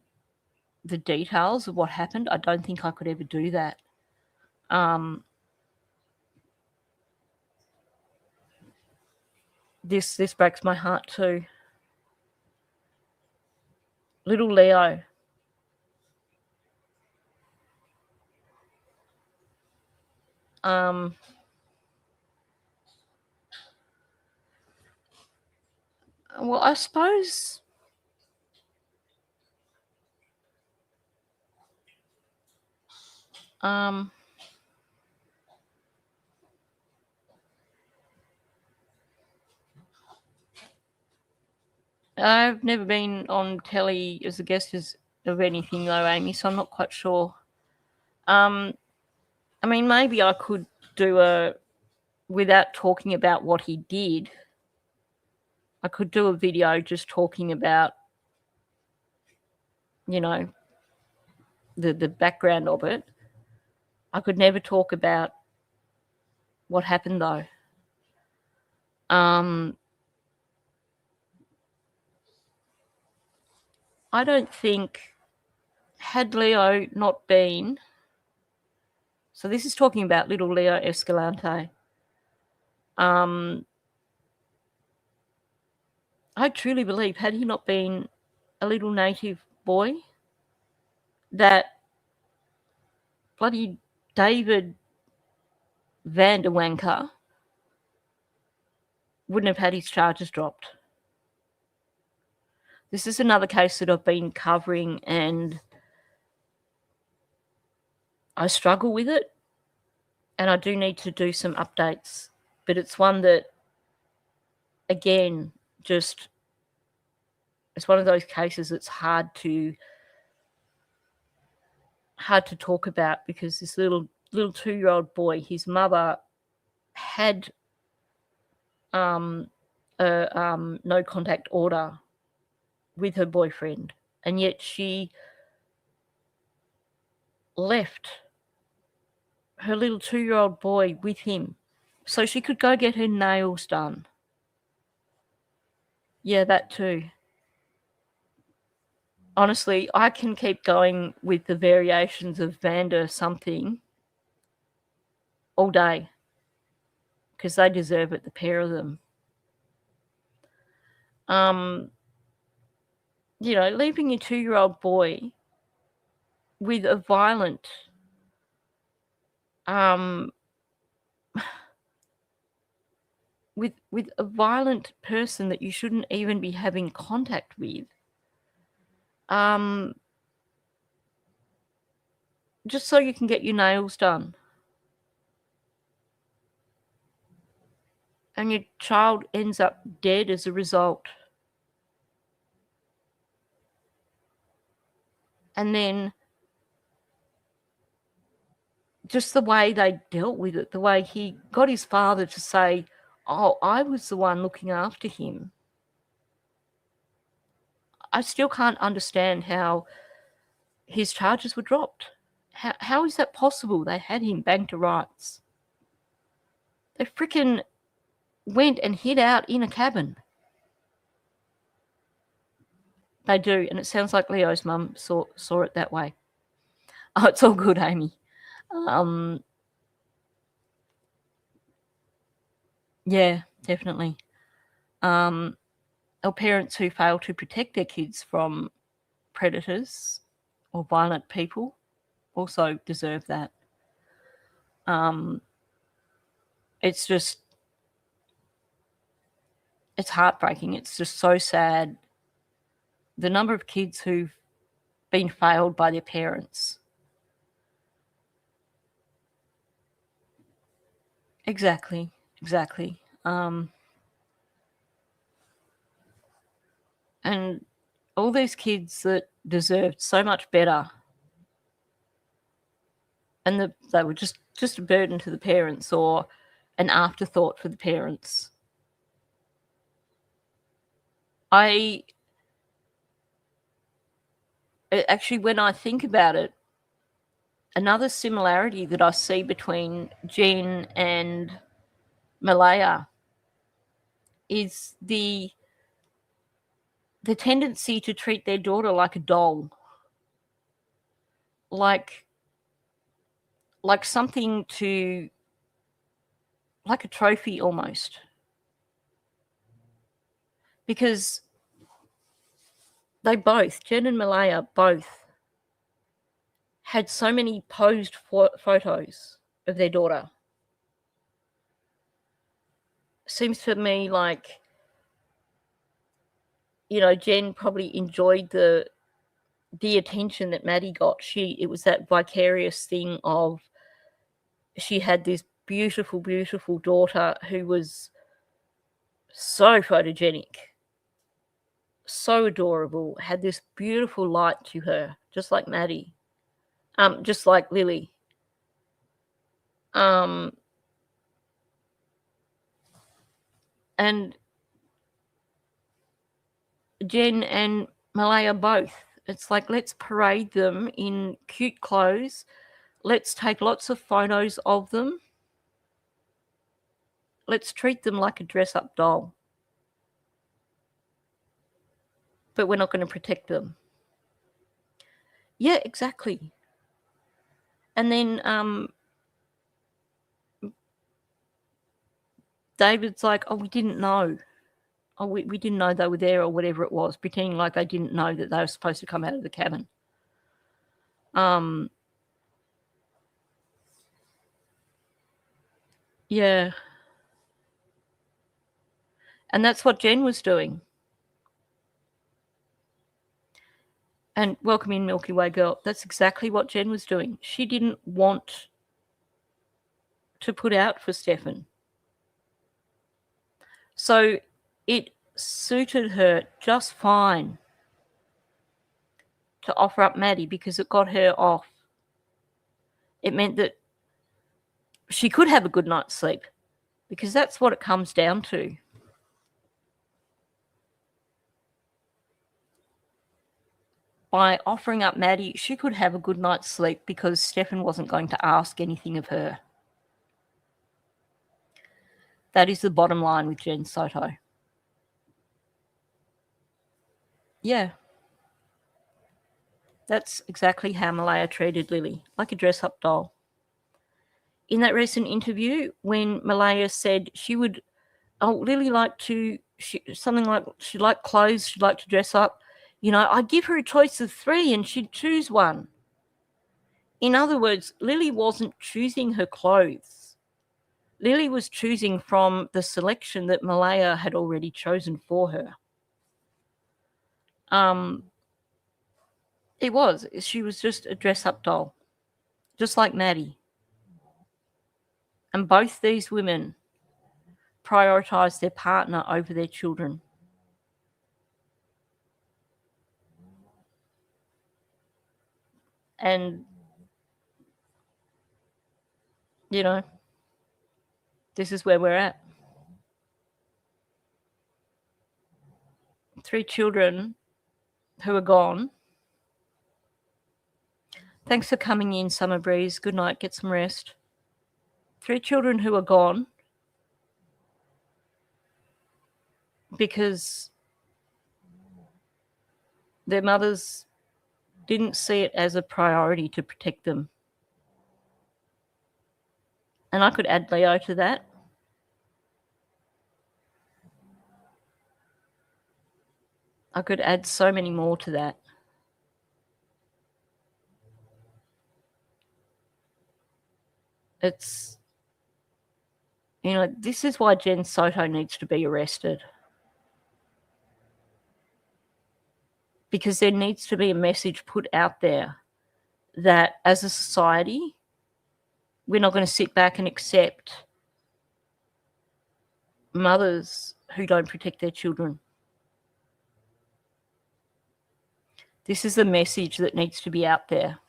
the details of what happened, I don't think I could ever do that. This breaks my heart too. Little Leo. Well, I suppose I've never been on telly as a guest of anything though, Amy, so I'm not quite sure. I mean, maybe I could do without talking about what he did, I could do a video just talking about, you know, the background of it. I could never talk about what happened though. I don't think, had Leo not been, so this is talking about little Leo Escalante. I truly believe, had he not been a little native boy, that bloody David Vanderwanker wouldn't have had his charges dropped. This is another case that I've been covering and I struggle with it, and I do need to do some updates, but it's one that, again, just, it's one of those cases that's hard to talk about, because this little 2-year-old boy, his mother had a no contact order with her boyfriend, and yet she left her little 2-year-old boy with him so she could go get her nails done. Yeah, that too. Honestly, I can keep going with the variations of Vander something all day, because they deserve it, the pair of them. You know, leaving your 2-year-old boy with a violent with a violent person that you shouldn't even be having contact with, just so you can get your nails done, and your child ends up dead as a result. And then just the way they dealt with it, the way he got his father to say, oh, I was the one looking after him. I still can't understand how his charges were dropped. How is that possible? They had him banged to rights. They freaking went and hid out in a cabin. They do, and it sounds like Leo's mum saw it that way. Oh, it's all good, Amy. Yeah, definitely. Or parents who fail to protect their kids from predators or violent people also deserve that. It's just, it's heartbreaking. It's just so sad. The number of kids who've been failed by their parents. Exactly. And all these kids that deserved so much better, and they were just a burden to the parents or an afterthought for the parents. Actually, when I think about it, another similarity that I see between Jenn and Malaya is the tendency to treat their daughter like a doll, like something to, like a trophy almost. because they both, Jenn and Malaya, both had so many posed photos of their daughter. Seems to me like, you know, Jenn probably enjoyed the attention that Maddie got. It was that vicarious thing of she had this beautiful, beautiful daughter who was so photogenic, so adorable, had this beautiful light to her, just like Maddie, just like Lily. And Jenn and Malaya both. It's like, let's parade them in cute clothes. Let's take lots of photos of them. Let's treat them like a dress-up doll. But we're not going to protect them. Yeah, exactly. And then David's like, oh, we didn't know. Oh, we didn't know they were there, or whatever it was, pretending like they didn't know that they were supposed to come out of the cabin. Yeah. And that's what Jenn was doing. And welcome in, Milky Way Girl. That's exactly what Jenn was doing. She didn't want to put out for Stephan. So it suited her just fine to offer up Maddie because it got her off. It meant that she could have a good night's sleep, because that's what it comes down to. By offering up Maddie, she could have a good night's sleep because Stephan wasn't going to ask anything of her. That is the bottom line with Jenn Soto. Yeah. That's exactly how Malaya treated Lily, like a dress-up doll. In that recent interview, when Malaya said she would, Lily liked to, something like she'd like clothes, she'd like to dress up, you know, I'd give her a choice of 3 and she'd choose one. In other words, Lily wasn't choosing her clothes. Lily was choosing from the selection that Malaya had already chosen for her. It was. She was just a dress-up doll, just like Maddie. And both these women prioritised their partner over their children. And, you know, this is where we're at. 3 children who are gone. Thanks for coming in, Summer Breeze. Good night. Get some rest. 3 children who are gone because their mothers didn't see it as a priority to protect them. And I could add Leo to that. I could add so many more to that. It's, you know, this is why Jenn Soto needs to be arrested. Because there needs to be a message put out there that as a society, we're not going to sit back and accept mothers who don't protect their children. This is the message that needs to be out there.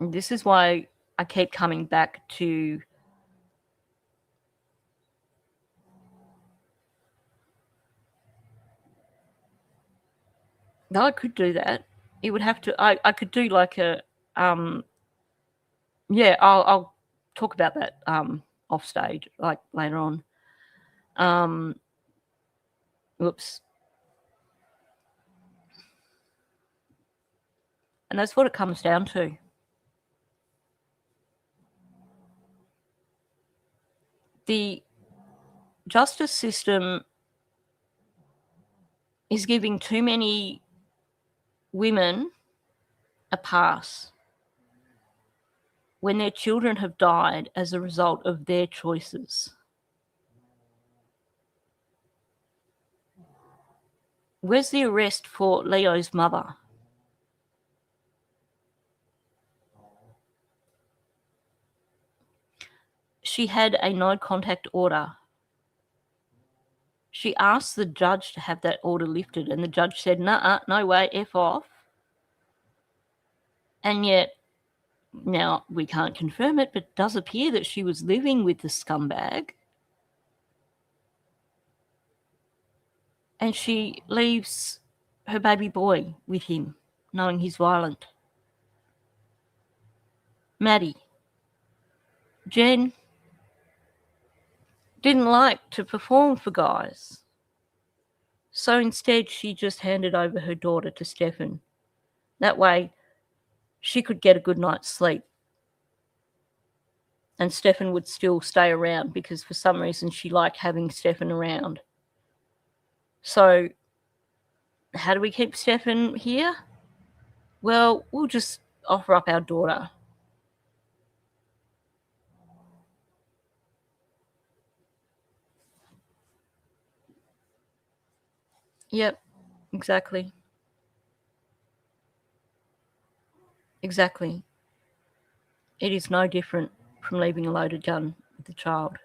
And this is why I keep coming back to no, I could do that. It would have to, I could do like a, yeah, I'll talk about that off stage, like later on. Whoops. And that's what it comes down to. the justice system is giving too many women a pass when their children have died as a result of their choices. Where's the arrest for Leo's mother? She had a no contact order. She asked the judge to have that order lifted, and the judge said, "Nah, no way, F off." And yet, now we can't confirm it, but it does appear that she was living with the scumbag. And she leaves her baby boy with him, knowing he's violent. Maddie. Jenn didn't like to perform for guys. So instead, she just handed over her daughter to Stephan. That way, she could get a good night's sleep. And Stephan would still stay around because for some reason she liked having Stephan around. So, how do we keep Stephan here? Well, we'll just offer up our daughter. Yep, exactly. Exactly. It is no different from leaving a loaded gun with the child.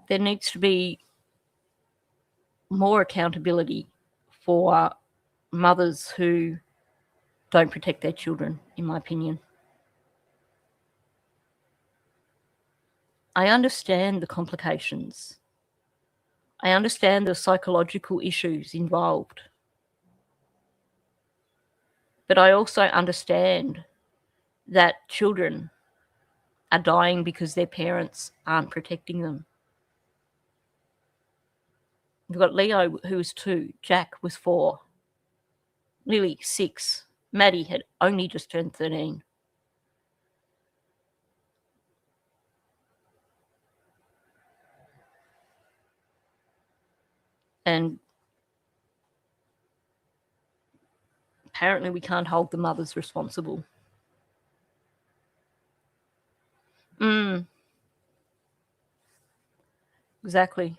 There needs to be more accountability for mothers who don't protect their children, in my opinion. I understand the complications. I understand the psychological issues involved. But I also understand that children are dying because their parents aren't protecting them. We've got Leo, who was 2. Jack was 4. Lily, 6. Maddie had only just turned 13. And apparently we can't hold the mothers responsible. Exactly.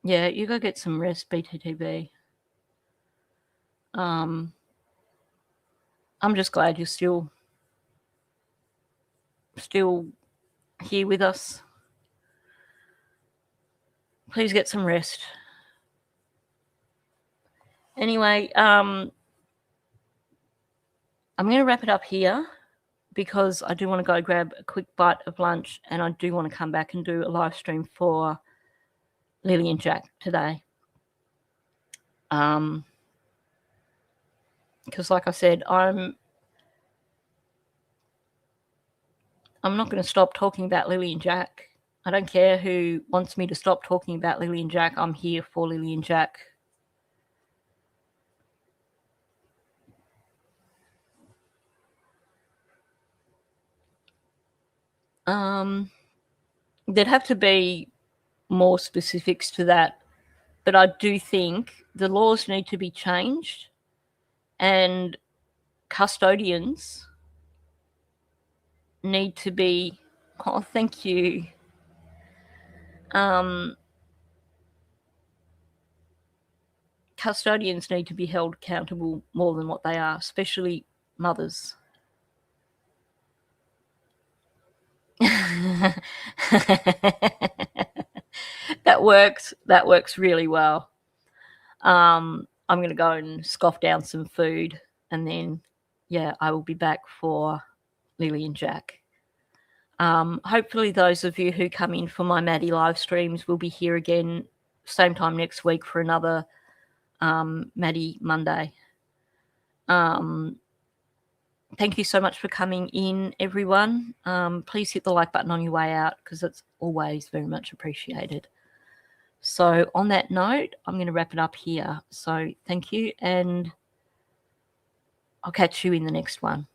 Yeah, you go get some rest, BTTB. I'm just glad you're still here with us. Please get some rest. Anyway, I'm going to wrap it up here because I do want to go grab a quick bite of lunch, and I do want to come back and do a live stream for Lily and Jack today. Because like I said, I'm not going to stop talking about Lily and Jack. I don't care who wants me to stop talking about Lily and Jack. I'm here for Lily and Jack. There'd have to be more specifics to that, but I do think the laws need to be changed, and custodians need to be, oh, thank you. Custodians need to be held accountable more than what they are, especially mothers. That works really well. I'm going to go and scoff down some food, and then, yeah, I will be back for Lily and Jack. Hopefully those of you who come in for my Maddie live streams will be here again same time next week for another Maddie Monday. Thank you so much for coming in, everyone. Please hit the like button on your way out because it's always very much appreciated. So on that note, I'm going to wrap it up here. So thank you, and I'll catch you in the next one.